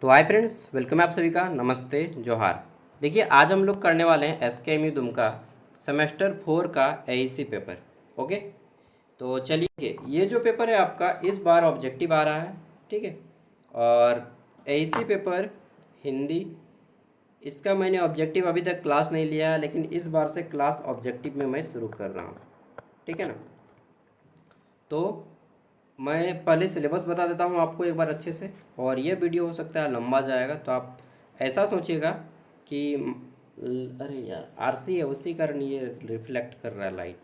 तो hi friends, welcome है आप सभी का। नमस्ते, जोहार। देखिए, आज हम लोग करने वाले हैं एसकेएमयू दुमका सेमेस्टर 4 का एईसी पेपर। ओके, तो चलिए, ये जो पेपर है आपका इस बार ऑब्जेक्टिव आ रहा है। ठीक है, और एईसी पेपर हिंदी, इसका मैंने ऑब्जेक्टिव अभी तक क्लास नहीं लिया है, लेकिन इस बार से क्लास ऑब्जेक्टिव में मैं शुरू कर रहा हूँ। ठीक है ना। तो मैं पहले सिलेबस बता देता हूँ आपको एक बार अच्छे से, और ये वीडियो हो सकता है लंबा जाएगा, तो आप ऐसा सोचिएगा कि अरे यार, आरसी है उसी कारण ये रिफ्लेक्ट कर रहा है लाइट।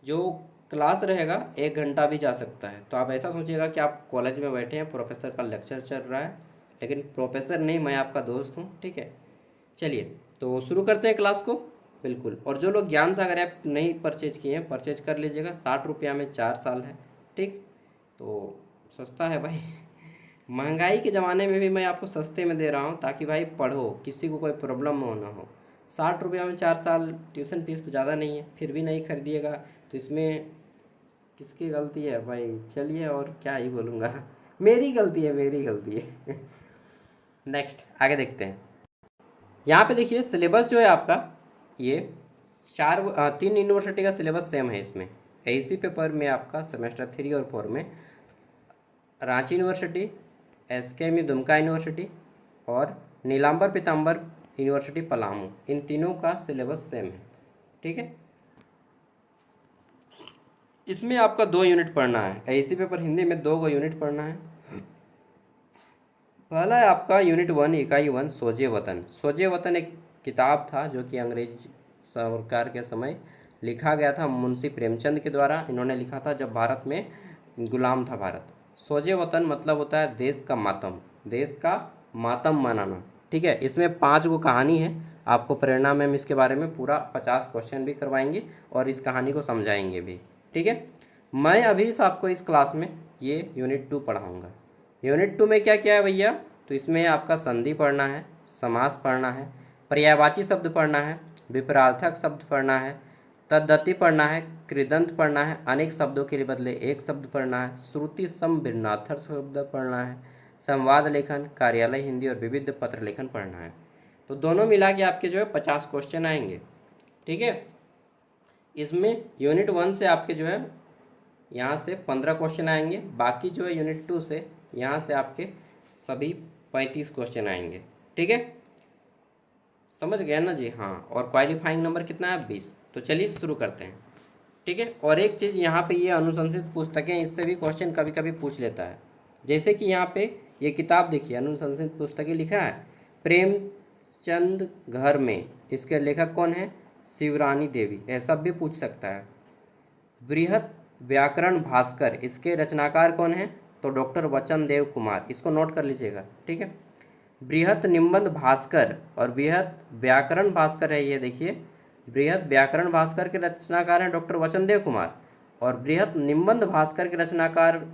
जो क्लास रहेगा 1 घंटा भी जा सकता है, तो आप ऐसा सोचिएगा कि आप कॉलेज में बैठे हैं, प्रोफेसर का लेक्चर चल रहा है, लेकिन प्रोफेसर नहीं, मैं आपका दोस्त हूँ। ठीक है, चलिए तो शुरू करते हैं क्लास को। बिल्कुल, और जो लोग ज्ञान सागर ऐप नहीं परचेज किए हैं, परचेज कर लीजिएगा। 60 रुपया में 4 साल है। ठीक, तो सस्ता है भाई। महंगाई के ज़माने में भी मैं आपको सस्ते में दे रहा हूँ, ताकि भाई पढ़ो, किसी को कोई प्रॉब्लम ना हो। 60 रुपया में 4 साल, ट्यूशन फीस तो ज़्यादा नहीं है, फिर भी नहीं खरीदिएगा तो इसमें किसकी गलती है भाई। चलिए, और क्या ही बोलूँगा। मेरी गलती है, मेरी गलती है। नेक्स्ट, आगे देखते हैं। यहाँ पे देखिए, सिलेबस जो है आपका, ये 3 यूनिवर्सिटी का सिलेबस सेम है इसमें। एईसी पेपर में आपका सेमेस्टर 3 और 4 में रांची यूनिवर्सिटी, एसकेएमयू दुमका यूनिवर्सिटी और नीलांबर पीताम्बर यूनिवर्सिटी पलामू, इन तीनों का सिलेबस सेम है। ठीक है, इसमें आपका 2 यूनिट पढ़ना है। एईसी पेपर हिंदी में 2 यूनिट पढ़ना है। पहला है आपका यूनिट 1, इकाई 1, सोजे वतन। सोजे वतन एक किताब था जो कि अंग्रेज सरकार के समय लिखा गया था, मुंशी प्रेमचंद के द्वारा। इन्होंने लिखा था जब भारत में गुलाम था भारत। सोजे वतन मतलब होता है देश का मातम, देश का मातम मनाना। ठीक है, इसमें 5 कहानी है। आपको प्रेरणा मैम इसके बारे में पूरा 50 क्वेश्चन भी करवाएंगे और इस कहानी को समझाएंगे भी। ठीक है, मैं अभी आपको इस क्लास में ये यूनिट 2 पढ़ाऊँगा। यूनिट 2 में क्या क्या है भैया, तो इसमें आपका संधि पढ़ना है, समास पढ़ना है, पर्यायवाची शब्द पढ़ना है, विपरार्थक शब्द पढ़ना है, तद्धिति पढ़ना है, कृदंत पढ़ना है, अनेक शब्दों के बदले एक शब्द पढ़ना है, श्रुति सम भिन्नार्थक शब्द पढ़ना है, संवाद लेखन, कार्यालय हिंदी और विविध पत्र लेखन पढ़ना है। तो दोनों मिला के आपके जो है 50 क्वेश्चन आएंगे। ठीक है, इसमें यूनिट 1 से आपके जो है यहाँ से 15 क्वेश्चन आएंगे, बाकी जो है यूनिट 2 से यहाँ से आपके सभी 35 क्वेश्चन आएंगे। ठीक है, समझ गया ना जी। हाँ, और क्वालिफाइंग नंबर कितना है, 20। तो चलिए शुरू करते हैं। ठीक है, और एक चीज़ यहाँ पे ये अनुशंसित पुस्तकें, इससे भी क्वेश्चन कभी कभी पूछ लेता है। जैसे कि यहाँ पे ये किताब देखिए, अनुशंसित पुस्तकें लिखा है प्रेमचंद घर में, इसके लेखक कौन है, शिवरानी देवी, ऐसा भी पूछ सकता है। बृहत व्याकरण भास्कर, इसके रचनाकार कौन है, तो डॉक्टर वचन देव कुमार, इसको नोट कर लीजिएगा। ठीक है, बृहत निबंध भास्कर और बृहत व्याकरण भास्कर है, ये देखिए, बृहत व्याकरण भास्कर के रचनाकार हैं डॉक्टर वचन देव कुमार, और बृहत निबंध भास्कर के रचनाकार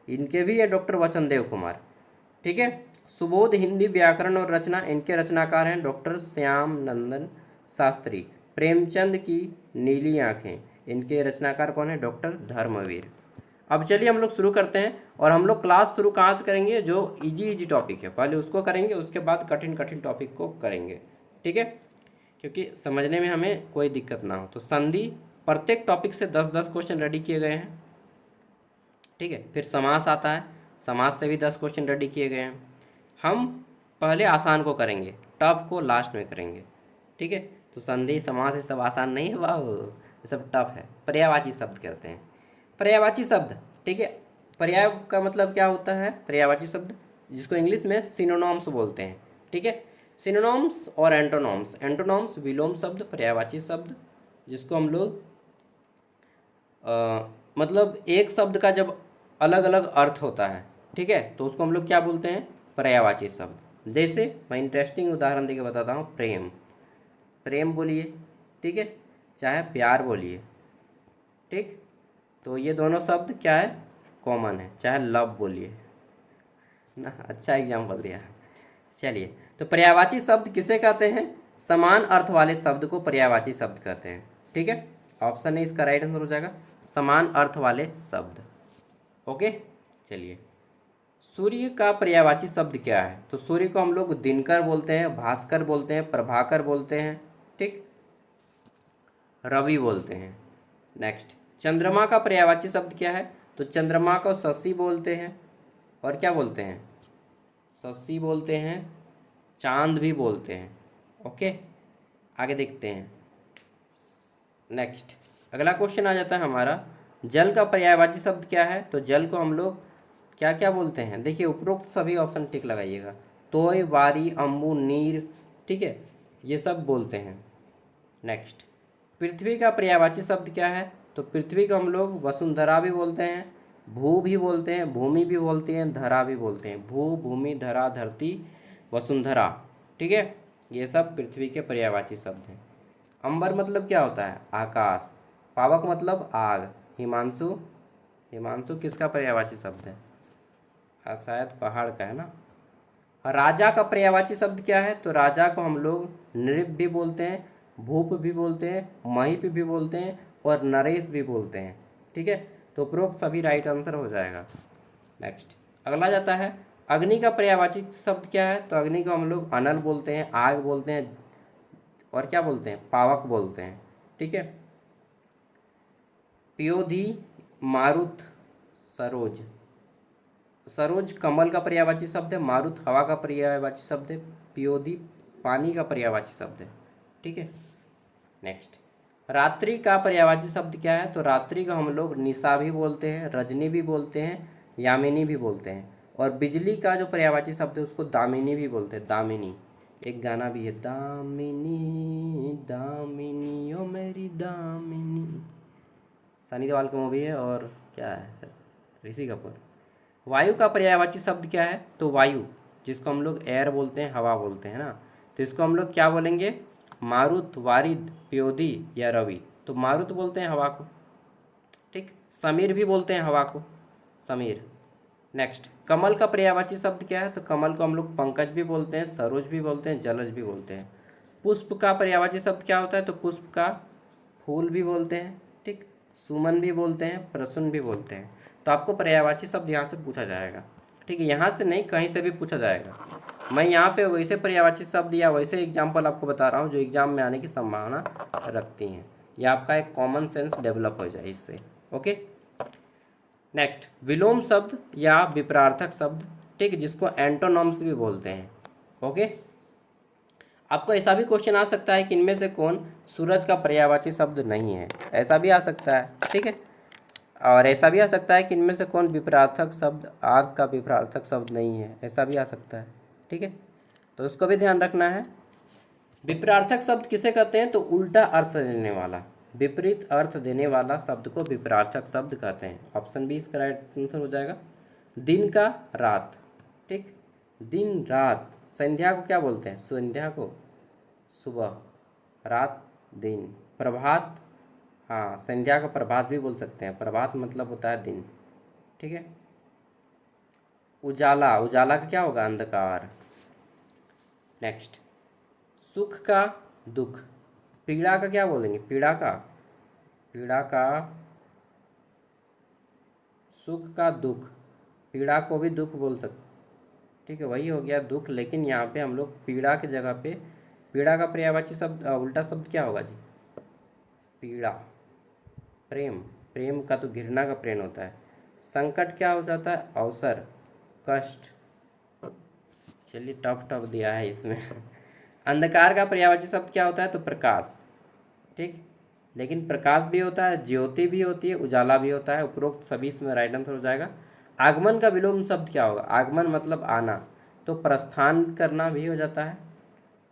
इनके भी है डॉक्टर वचन देव कुमार। ठीक है, सुबोध हिंदी व्याकरण और रचना, इनके रचनाकार हैं डॉक्टर श्याम नंदन शास्त्री। प्रेमचंद की नीली आँखें, इनके रचनाकार कौन है, डॉक्टर धर्मवीर। अब चलिए हम लोग शुरू करते हैं, और हम लोग क्लास शुरू कहाँ से करेंगे, जो इजी इजी टॉपिक है पहले उसको करेंगे, उसके बाद कठिन कठिन टॉपिक को करेंगे। ठीक है, क्योंकि समझने में हमें कोई दिक्कत ना हो। तो संधि, प्रत्येक टॉपिक से 10-10 क्वेश्चन रेडी किए गए हैं। ठीक है, फिर समास आता है, समास से भी 10 क्वेश्चन रेडी किए गए हैं। हम पहले आसान को करेंगे, टफ को लास्ट में करेंगे। ठीक है, तो संधि समास ये सब आसान नहीं है बाबू, ये सब टफ है। पर्यायवाची शब्द कहते हैं, पर्यायवाची शब्द। ठीक है, पर्याय का मतलब क्या होता है, पर्यायवाची शब्द जिसको इंग्लिश में सिनोनॉम्स बोलते हैं। ठीक है, सिनोनॉम्स और एंटोनॉम्स। एंटोनॉम्स विलोम शब्द, पर्यायवाची शब्द जिसको हम लोग मतलब एक शब्द का जब अलग अलग अर्थ होता है, ठीक है, तो उसको हम लोग क्या बोलते हैं, पर्यायवाची शब्द। जैसे मैं इंटरेस्टिंग उदाहरण देके बताता हूँ, प्रेम, प्रेम बोलिए। ठीक है, चाहे प्यार बोलिए। ठीक, तो ये दोनों शब्द क्या है, कॉमन है। चाहे लव बोलिए ना, अच्छा एग्जाम्पल दिया। चलिए, तो पर्यायवाची शब्द किसे कहते हैं, समान अर्थ वाले शब्द को पर्यायवाची शब्द कहते हैं। ठीक है, ऑप्शन ए इसका राइट आंसर हो जाएगा, समान अर्थ वाले शब्द। ओके, चलिए सूर्य का पर्यायवाची शब्द क्या है? तो सूर्य को हम लोग दिनकर बोलते हैं, भास्कर बोलते हैं, प्रभाकर बोलते हैं, ठीक, रवि बोलते हैं। नेक्स्ट, चंद्रमा का पर्यायवाची शब्द क्या है? तो चंद्रमा को शशि बोलते हैं, और क्या बोलते हैं? शशि बोलते हैं, चांद भी बोलते हैं। ओके, आगे देखते हैं। नेक्स्ट, अगला क्वेश्चन आ जाता है हमारा, जल का पर्यायवाची शब्द क्या है? तो जल को हम लोग क्या क्या बोलते हैं? देखिए, उपरोक्त सभी ऑप्शन टिक लगाइएगा। तोय, वारी, अम्बु, नीर, ठीक है, ये सब बोलते हैं। नेक्स्ट, पृथ्वी का पर्यायवाची शब्द क्या है? तो पृथ्वी को हम लोग वसुंधरा भी बोलते हैं, भू भी बोलते हैं, भूमि भी बोलते हैं, धरा भी बोलते हैं। भू, भूमि, धरा, धरती, वसुंधरा, ठीक है, ये सब पृथ्वी के पर्यायवाची शब्द हैं। अंबर मतलब क्या होता है? आकाश। पावक मतलब आग। हिमांशु, हिमांशु किसका पर्यायवाची शब्द है? शायद पहाड़ का है ना। राजा का पर्यायवाची शब्द क्या है? तो राजा को हम लोग नृप भी बोलते हैं, भूप भी बोलते हैं, महिप भी बोलते हैं, और नरेश भी बोलते हैं, ठीक है। तो उपरोक्त सभी राइट आंसर हो जाएगा। नेक्स्ट, अगला जाता है, अग्नि का पर्यायवाची शब्द क्या है? तो अग्नि को हम लोग अनल बोलते हैं, आग बोलते हैं, और क्या बोलते हैं? पावक बोलते हैं, ठीक है। पयोधी, मारुत, सरोज। सरोज कमल का पर्यायवाची शब्द है, मारुत हवा का पर्यायवाची शब्द है, पयोधी पानी का पर्यायवाची शब्द है, ठीक है। नेक्स्ट, रात्रि का पर्यायवाची शब्द क्या है? तो रात्रि को हम लोग निशा भी बोलते हैं, रजनी भी बोलते हैं, यामिनी भी बोलते हैं, और बिजली का जो पर्यायवाची शब्द है उसको दामिनी भी बोलते हैं, दामिनी। एक गाना भी है, दामिनी दामिनी ओ मेरी दामिनी, सनी देओल का मूवी है, और क्या है, ऋषि कपूर। वायु का पर्यायवाची शब्द क्या है? तो वायु, जिसको हम लोग एयर बोलते हैं, हवा बोलते हैं ना, तो इसको हम लोग क्या बोलेंगे? मारुत, वारिद, प्योदी या रवि। तो मारुत बोलते हैं हवा को, ठीक। समीर भी बोलते हैं हवा को, समीर। नेक्स्ट, कमल का पर्यायवाची शब्द क्या है? तो कमल को हम लोग पंकज भी बोलते हैं, सरोज भी बोलते हैं, जलज भी बोलते हैं। पुष्प का पर्यायवाची शब्द क्या होता है? तो पुष्प का फूल भी बोलते हैं, ठीक, सुमन भी बोलते हैं, प्रसून भी बोलते हैं। तो आपको पर्यायवाची शब्द यहाँ से पूछा जाएगा, ठीक है, यहाँ से नहीं, कहीं से भी पूछा जाएगा। मैं यहाँ पे वैसे पर्यायवाची शब्द या वैसे एग्जाम्पल आपको बता रहा हूँ जो एग्जाम में आने की संभावना रखती हैं, या आपका एक कॉमन सेंस डेवलप हो जाए इससे। ओके, नेक्स्ट, विलोम शब्द या विपरार्थक शब्द, ठीक, जिसको एंटोनॉम्स भी बोलते हैं। ओके, आपको ऐसा भी क्वेश्चन आ सकता है कि इनमें से कौन सूरज का पर्यायवाची शब्द नहीं है, ऐसा भी आ सकता है, ठीक है। और ऐसा भी आ सकता है कि इनमें से कौन विपरार्थक शब्द, आग का विपरार्थक शब्द नहीं है, ऐसा भी आ सकता है, ठीक है। तो उसको भी ध्यान रखना है। विपरार्थक शब्द किसे कहते हैं? तो उल्टा अर्थ देने वाला, विपरीत अर्थ देने वाला शब्द को विपरार्थक शब्द कहते हैं। ऑप्शन बी इसका राइट आंसर हो जाएगा। दिन का रात, ठीक, दिन रात। संध्या को क्या बोलते हैं? संध्या को सुबह, रात दिन। प्रभात, हाँ, संध्या का प्रभात भी बोल सकते हैं, प्रभात मतलब होता है दिन, ठीक है। उजाला, उजाला का क्या होगा? अंधकार। नेक्स्ट, सुख का दुख, पीड़ा का क्या बोलेंगे? पीड़ा का, पीड़ा का, सुख का दुख, पीड़ा को भी दुख बोल सकते, ठीक है, वही हो गया दुख, लेकिन यहाँ पे हम लोग पीड़ा की जगह पे, पीड़ा का पर्यायवाची शब्द उल्टा शब्द क्या होगा जी? पीड़ा। प्रेम, प्रेम का तो घृणा का प्रेम होता है। संकट क्या हो जाता है? अवसर, कष्ट। चलिए, टफ टफ दिया है इसमें। अंधकार का पर्यायवाची शब्द क्या होता है? तो प्रकाश, ठीक, लेकिन प्रकाश भी होता है, ज्योति भी होती है, उजाला भी होता है। उपरोक्त सभी इसमें राइट आंसर हो जाएगा। आगमन का विलोम शब्द क्या होगा? आगमन मतलब आना, तो प्रस्थान करना भी हो जाता है,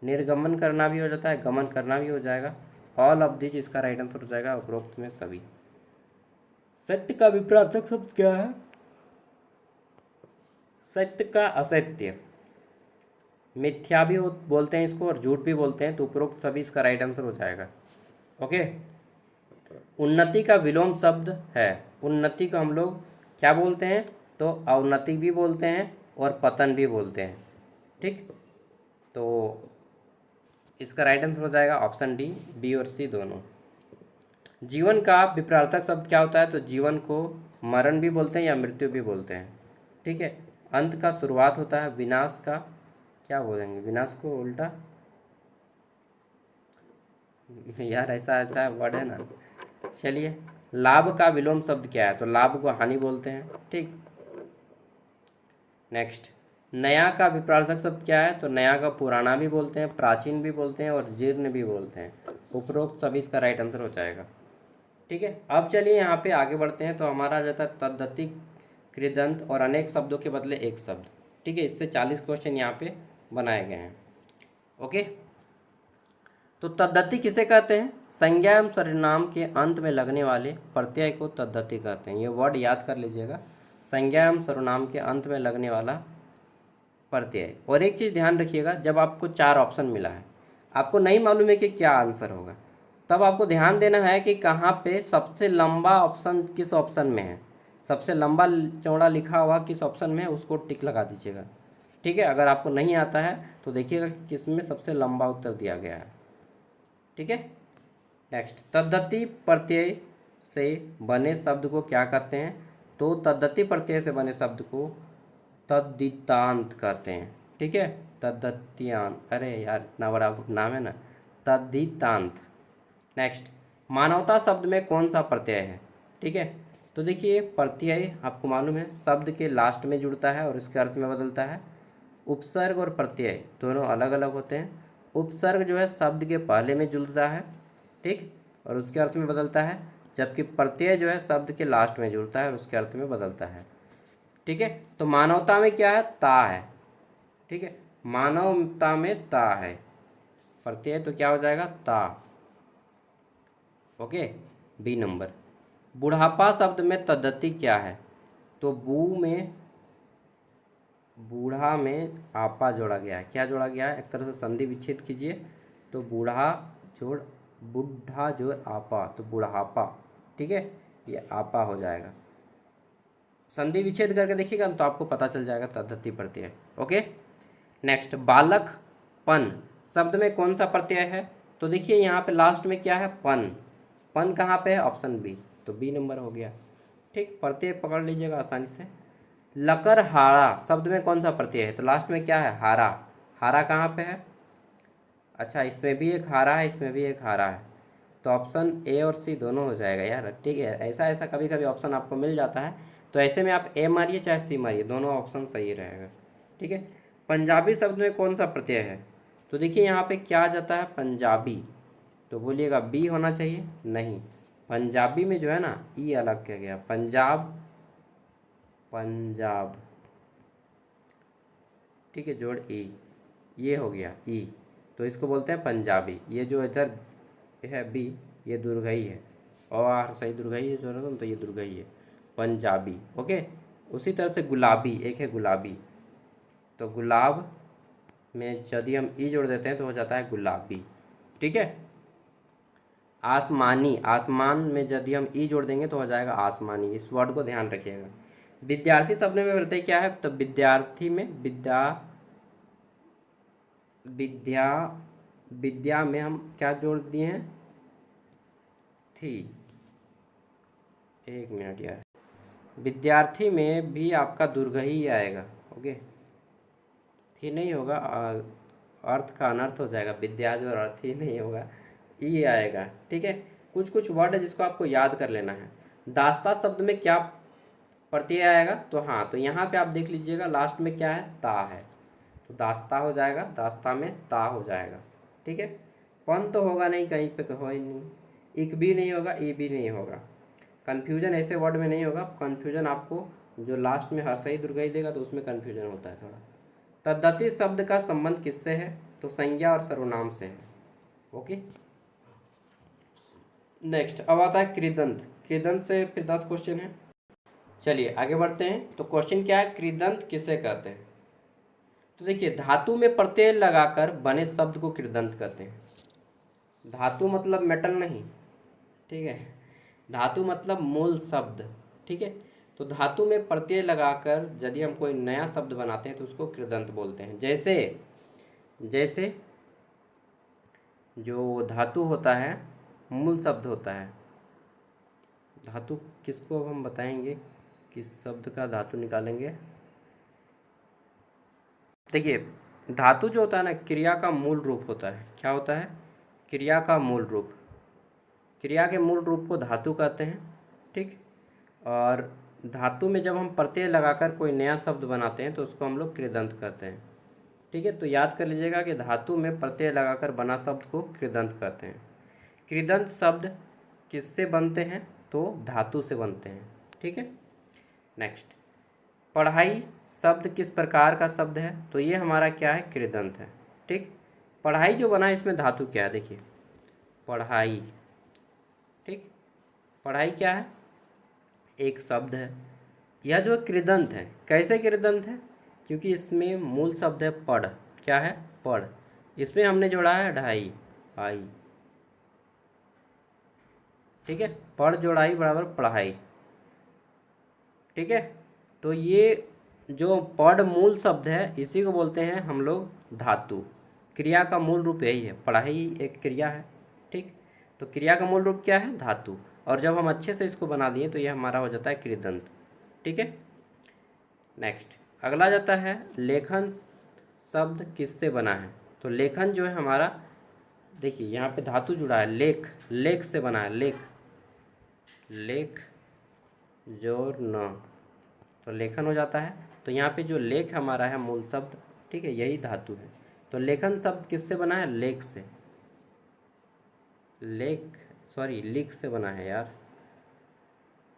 निर्गमन करना भी हो जाता है, गमन करना भी हो जाएगा। ऑल ऑफ दिस इसका राइट आंसर हो जाएगा उपरोक्त में सभी। सत्य का विपरीतक शब्द क्या है? सत्य का असत्य, मिथ्या भी बोलते हैं इसको, और झूठ भी बोलते हैं, तो उपरोक्त सभी इसका राइट आंसर हो जाएगा। ओके, उन्नति का विलोम शब्द है, उन्नति को हम लोग क्या बोलते हैं? तो अवनति भी बोलते हैं और पतन भी बोलते हैं, ठीक। तो इसका राइट आंसर हो जाएगा ऑप्शन डी, बी और सी दोनों। जीवन का विपरीतक शब्द क्या होता है? तो जीवन को मरण भी बोलते हैं या मृत्यु भी बोलते हैं, ठीक है। अंत का शुरुआत होता है, विनाश का क्या बोलेंगे, विनाश को उल्टा यार ऐसा ऐसा वर्ड है ना। चलिए, लाभ का विलोम शब्द क्या है, तो लाभ को हानि बोलते हैं, ठीक। नेक्स्ट, नया का विपरीतार्थक शब्द क्या है, तो नया का पुराना भी बोलते हैं, प्राचीन भी बोलते हैं और जीर्ण भी बोलते हैं। उपरोक्त सभी इसका राइट आंसर हो जाएगा, ठीक है। अब चलिए यहाँ पे आगे बढ़ते हैं, तो हमारा जाता है तद्धित, कृदंत और अनेक शब्दों के बदले एक शब्द, ठीक है। इससे 40 क्वेश्चन यहाँ पे बनाए गए हैं, ओके। तो तद्धित किसे कहते हैं, संज्ञा एवं सर्वनाम के अंत में लगने वाले प्रत्यय को तद्धित कहते हैं। ये वर्ड याद कर लीजिएगा, संज्ञा एवं सर्वनाम के अंत में लगने वाला प्रत्यय। और एक चीज़ ध्यान रखिएगा, जब आपको 4 ऑप्शन मिला है, आपको नहीं मालूम है कि क्या आंसर होगा, तब आपको ध्यान देना है कि कहाँ पे सबसे लंबा ऑप्शन किस ऑप्शन में है, सबसे लंबा चौड़ा लिखा हुआ किस ऑप्शन में है, उसको टिक लगा दीजिएगा, ठीक है। अगर आपको नहीं आता है तो देखिएगा किस में सबसे लंबा उत्तर दिया गया है, ठीक है। नेक्स्ट, तद्धित प्रत्यय से बने शब्द को क्या कहते हैं, तो तद्धित प्रत्यय से बने शब्द को तद्धितांत कहते हैं, ठीक है। तद्धितांत, अरे यार इतना बड़ा नाम है ना, तद्धितांत। नेक्स्ट, मानवता शब्द में कौन सा प्रत्यय है, ठीक है। तो देखिए, प्रत्यय आपको मालूम है शब्द के लास्ट में जुड़ता है और इसके अर्थ में बदलता है। उपसर्ग और प्रत्यय दोनों अलग अलग होते हैं। उपसर्ग जो है शब्द के पहले में जुड़ता है, ठीक, और उसके अर्थ में बदलता है, जबकि प्रत्यय जो है शब्द के लास्ट में जुड़ता है और उसके अर्थ में बदलता है, ठीक है। तो मानवता में क्या है, ता है, ठीक है, मानवता में ता है प्रत्यय, तो क्या हो जाएगा, ता, ओके, बी नंबर। बुढ़ापा शब्द में तद्धित क्या है, तो बूढ़ा में आपा जोड़ा गया है, क्या जोड़ा गया है, एक तरह से संधि विच्छेद कीजिए, तो बूढ़ा जोड़ बुढ़ा जोड़ आपा, तो बुढ़ापा, ठीक है, ये आपा हो जाएगा। संधि विच्छेद करके देखिएगा तो आपको पता चल जाएगा तद्धित प्रत्यय, ओके। नेक्स्ट, बालकपन शब्द में कौन सा प्रत्यय है, तो देखिए यहाँ पे लास्ट में क्या है, पन, पन कहाँ पे है, ऑप्शन बी, तो बी नंबर हो गया, ठीक। प्रत्यय पकड़ लीजिएगा आसानी से। लकड़हारा शब्द में कौन सा प्रत्यय है, तो लास्ट में क्या है, हारा, हारा कहाँ पे है, अच्छा इसमें भी एक हारा है, इसमें भी एक हारा है, तो ऑप्शन ए और सी दोनों हो जाएगा यार, ठीक है। ऐसा ऐसा कभी कभी ऑप्शन आपको मिल जाता है, तो ऐसे में आप ए मारिए चाहे सी मारिए, दोनों ऑप्शन सही रहेगा, ठीक है। पंजाबी शब्द में कौन सा प्रत्यय है, तो देखिए यहाँ पे क्या आ जाता है, पंजाबी, तो बोलिएगा बी होना चाहिए, नहीं, पंजाबी में जो है ना ई अलग किया गया, पंजाब, पंजाब, ठीक है, जोड़ ई, ये हो गया ई, तो इसको बोलते हैं पंजाबी। ये जो इधर है बी, ये दुर्गई है, और सही दुर्गई है जो है तो ये दुर्गई है, पंजाबी, ओके। उसी तरह से गुलाबी, एक है गुलाबी, तो गुलाब में यदि हम ई जोड़ देते हैं तो हो जाता है गुलाबी, ठीक है। आसमानी, आसमान में यदि हम ई जोड़ देंगे तो हो जाएगा आसमानी, इस वर्ड को ध्यान रखिएगा। विद्यार्थी शब्द में बताइए क्या है, तो विद्यार्थी में विद्या, विद्या, विद्या में हम क्या जोड़ दिए हैं, थी, एक मिनट यार, विद्यार्थी में भी आपका दुर्गई ही आएगा, ओके, थी नहीं होगा, अर्थ का अनर्थ हो जाएगा, विद्या जो अर्थ ही नहीं होगा, ये आएगा, ठीक है। कुछ कुछ वर्ड है जिसको आपको याद कर लेना है। दास्ता शब्द में क्या प्रत्यय आएगा, तो हाँ, तो यहाँ पे आप देख लीजिएगा लास्ट में क्या है, ता है, तो दास्ता हो जाएगा, दास्ता में ता हो जाएगा, ठीक है। पन तो होगा नहीं, कहीं पे हो ही नहीं, इक भी नहीं होगा, ई भी नहीं होगा, कन्फ्यूजन ऐसे वर्ड में नहीं होगा, कन्फ्यूजन आपको जो लास्ट में हर सही दुर्गई देगा तो उसमें कन्फ्यूजन होता है थोड़ा। तद्धित शब्द का संबंध किससे है, तो संज्ञा और सर्वनाम से है, ओके। नेक्स्ट, अब आता है कृदंत, कृदंत से फिर 10 क्वेश्चन है, चलिए आगे बढ़ते हैं। तो क्वेश्चन क्या है, कृदंत किसे कहते हैं, तो देखिए धातु में प्रत्यय लगाकर बने शब्द को कृदंत कहते हैं। धातु मतलब मेटल नहीं, ठीक है, धातु मतलब मूल शब्द, ठीक है। तो धातु में प्रत्यय लगाकर यदि हम कोई नया शब्द बनाते हैं तो उसको कृदंत बोलते हैं। जैसे जैसे जो धातु होता है मूल शब्द होता है, धातु किसको हम बताएंगे, किस शब्द का धातु निकालेंगे, देखिए, धातु जो होता है ना, क्रिया का मूल रूप होता है। क्या होता है? क्रिया का मूल रूप। क्रिया के मूल रूप को धातु कहते हैं। ठीक। और धातु में जब हम प्रत्यय लगाकर कोई नया शब्द बनाते हैं तो उसको हम लोग कृदंत कहते हैं। ठीक है, तो याद कर लीजिएगा कि धातु में प्रत्यय लगाकर बना शब्द को कृदंत कहते हैं। कृदंत शब्द किससे बनते हैं? तो धातु से बनते हैं। ठीक है। नेक्स्ट, पढ़ाई शब्द किस प्रकार का शब्द है? तो ये हमारा क्या है? कृदंत है। ठीक। पढ़ाई जो बना है इसमें धातु क्या है? देखिए, पढ़ाई। ठीक। पढ़ाई क्या है? एक शब्द है। यह जो कृदंत है, कैसे कृदंत है? क्योंकि इसमें मूल शब्द है पढ़। क्या है? पढ़। इसमें हमने जोड़ा है ढाई, आई। ठीक है, पढ़ जोड़ाई बराबर पढ़ाई। ठीक है, तो ये जो पढ़ मूल शब्द है इसी को बोलते हैं हम लोग धातु। क्रिया का मूल रूप यही है, पढ़ाई एक क्रिया है। ठीक, तो क्रिया का मूल रूप क्या है? धातु। और जब हम अच्छे से इसको बना दिए तो ये हमारा हो जाता है कृदंत। ठीक है। नेक्स्ट, अगला जाता है लेखन शब्द किससे बना है? तो लेखन जो है हमारा, देखिए यहाँ पे धातु जुड़ा है, लेख। लेख से बना है, लेख। लेख जोर न, तो लेखन हो जाता है। तो यहाँ पे जो लेख हमारा है मूल शब्द, ठीक है, यही धातु है। तो लेखन शब्द किससे बना है? लेख से। लेख, सॉरी, लिख से बना है यार,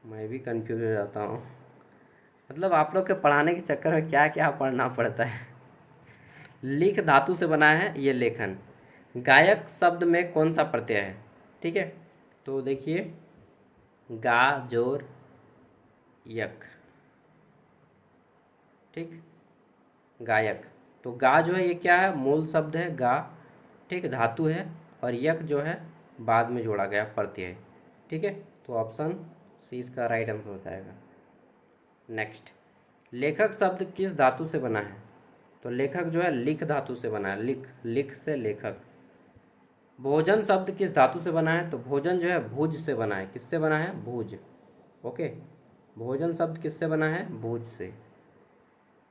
मैं भी कंफ्यूज हो जाता हूँ। मतलब आप लोग के पढ़ाने के चक्कर में क्या क्या पढ़ना पड़ता है। लिख धातु से बना है ये लेखन। गायक शब्द में कौन सा प्रत्यय है? ठीक है, तो देखिए, गा जोर यक। ठीक, गायक। तो गा जो है ये क्या है? मूल शब्द है गा। ठीक, धातु है। और यक जो है बाद में जोड़ा गया प्रत्यय। ठीक है, तो ऑप्शन सी इसका राइट आंसर हो जाएगा। नेक्स्ट, लेखक शब्द किस धातु से बना है? तो लेखक जो है लिख धातु से बना है, लिख। लिख से लेखक। भोजन शब्द किस धातु से बना है? तो भोजन जो है भुज से बना है। किससे बना है? भुज। ओके, भोजन शब्द किससे बना है? भुज से।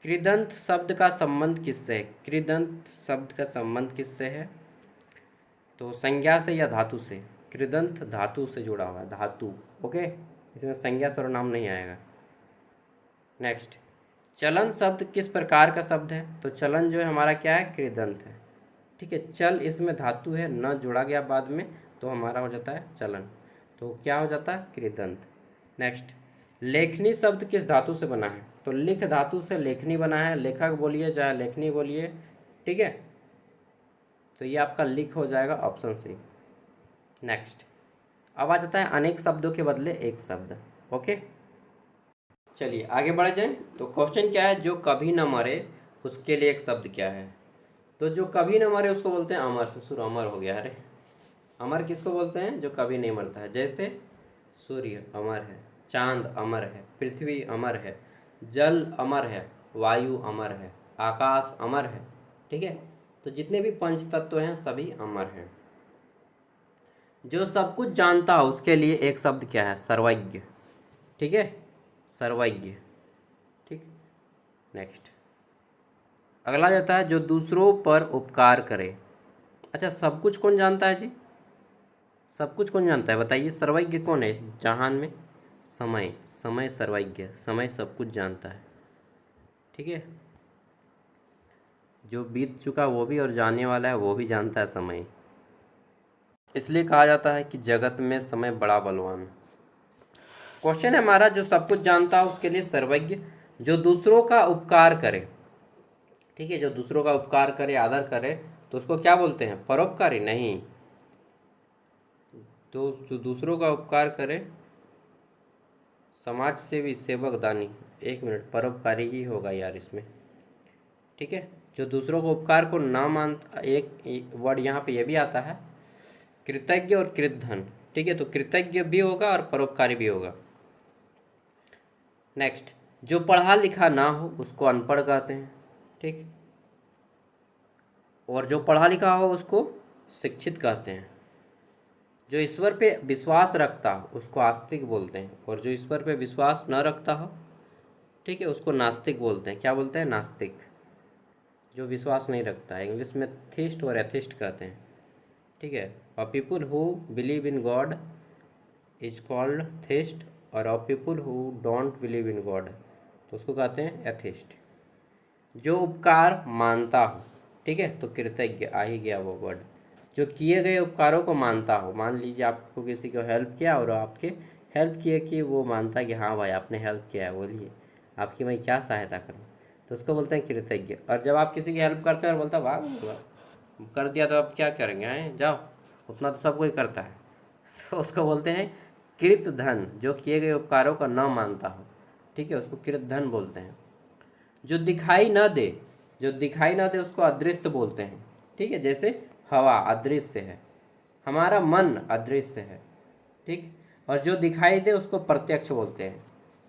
कृदंत शब्द का संबंध किससे है? कृदंत शब्द का संबंध किससे है? तो संज्ञा से या धातु से? कृदंत धातु से जुड़ा हुआ है, धातु। ओके, इसमें संज्ञा सर्वनाम नहीं आएगा। नेक्स्ट, चलन शब्द किस प्रकार का शब्द है? तो चलन जो है हमारा क्या है? कृदंत है। ठीक है, चल इसमें धातु है, न जोड़ा गया बाद में, तो हमारा हो जाता है चलन। तो क्या हो जाता है? कृदंत। नेक्स्ट, लेखनी शब्द किस धातु से बना है? तो लिख धातु से लेखनी बना है। लेखक बोलिए चाहे लेखनी बोलिए। ठीक है, तो ये आपका लिख हो जाएगा, ऑप्शन सी। नेक्स्ट, अब आ जाता है अनेक शब्दों के बदले एक शब्द। ओके, चलिए आगे बढ़ जाएं। तो क्वेश्चन क्या है? जो कभी न मरे उसके लिए एक शब्द क्या है? तो जो कभी न मरे उसको बोलते हैं अमर। से शुरू, अमर हो गया। अरे, अमर किसको बोलते हैं? जो कभी नहीं मरता है। जैसे सूर्य अमर है, चांद अमर है, पृथ्वी अमर है, जल अमर है, वायु अमर है, आकाश अमर है। ठीक है, तो जितने भी पंच तत्व हैं सभी अमर हैं। जो सब कुछ जानता हो उसके लिए एक शब्द क्या है? सर्वज्ञ। ठीक है, सर्वज्ञ। ठीक। नेक्स्ट, अगला जाता है जो दूसरों पर उपकार करे। अच्छा, सब कुछ कौन जानता है जी? सब कुछ कौन जानता है बताइए? सर्वज्ञ कौन है इस जहान में? समय। समय सर्वज्ञ, समय सब कुछ जानता है। ठीक है, जो बीत चुका वो भी और जाने वाला है वो भी जानता है समय। इसलिए कहा जाता है कि जगत में समय बड़ा बलवान। क्वेश्चन है हमारा, जो सब कुछ जानता है उसके लिए सर्वज्ञ। जो दूसरों का उपकार करे। ठीक है, जो दूसरों का उपकार करे, आदर करे, तो उसको क्या बोलते हैं? परोपकारी? नहीं, तो जो दूसरों का उपकार करे, समाज सेवी, सेवक, दानी। एक मिनट, परोपकारी ही होगा यार इसमें। ठीक है, जो दूसरों को उपकार को ना मानता, एक वर्ड यहाँ पे ये भी आता है, कृतज्ञ और कृतधन। ठीक है, तो कृतज्ञ भी होगा और परोपकारी भी होगा। नेक्स्ट, जो पढ़ा लिखा ना हो उसको अनपढ़ कहते हैं। ठीक, और जो पढ़ा लिखा हो उसको शिक्षित कहते हैं। जो ईश्वर पे विश्वास रखता हो उसको आस्तिक बोलते हैं, और जो ईश्वर पे विश्वास न रखता हो, ठीक है, उसको नास्तिक बोलते हैं। क्या बोलते हैं? नास्तिक। जो विश्वास नहीं रखता है, इंग्लिश में थिस्ट और एथिस्ट कहते हैं, ठीक है। और people who believe in God is called theist, और people who don't believe in God तो उसको कहते हैं एथिस्ट। जो उपकार मानता हो, ठीक है, तो कृतज्ञ आ ही गया वो वर्ड। जो किए गए उपकारों को मानता हो, मान लीजिए आपको किसी को हेल्प किया और आपके हेल्प किए कि वो मानता है कि हाँ भाई आपने हेल्प किया है, बोलिए आपकी मैं क्या सहायता करूँ, तो उसको बोलते हैं कृतज्ञ। और जब आप किसी की हेल्प करते हैं और बोलता है वाह कर दिया तो आप क्या करेंगे, हैं जाओ, उतना तो सब कोई करता है, तो उसको बोलते हैं कृत धन। जो किए गए उपकारों को न मानता हो, ठीक है, उसको कृत धन बोलते हैं। जो दिखाई न दे, जो दिखाई न दे उसको अदृश्य बोलते हैं, ठीक है। जैसे हवा अदृश्य है, हमारा मन अदृश्य है, ठीक। और जो दिखाई दे उसको प्रत्यक्ष बोलते हैं।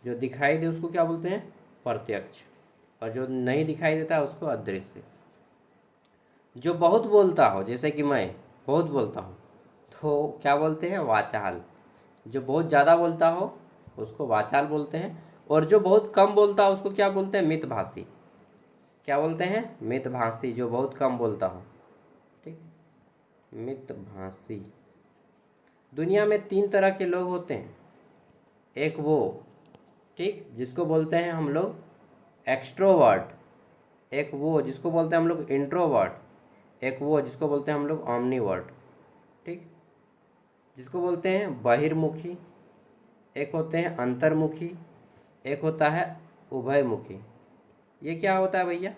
जो दिखाई दे उसको क्या बोलते हैं, प्रत्यक्ष। और जो नहीं दिखाई देता उसको अदृश्य। जो बहुत बोलता हो, जैसे कि मैं बहुत बोलता हूँ, तो क्या बोलते हैं, वाचाल। जो बहुत ज़्यादा बोलता हो उसको वाचाल बोलते हैं। और जो बहुत कम बोलता हो उसको क्या बोलते हैं, मितभाषी। क्या बोलते हैं, मितभाषी, जो बहुत कम बोलता हो, ठीक, मितभाषी। दुनिया में 3 तरह के लोग होते हैं। एक वो, ठीक, जिसको बोलते हैं हम लोग एक्सट्रोवर्ट। एक वो जिसको बोलते हैं हम लोग इंट्रोवर्ट। एक वो जिसको बोलते हैं हम लोग ऑमनीवर्ट, ठीक, जिसको बोलते हैं बहिर्मुखी। एक होते हैं अंतर्मुखी, एक होता है उभयमुखी। ये क्या होता है भैया,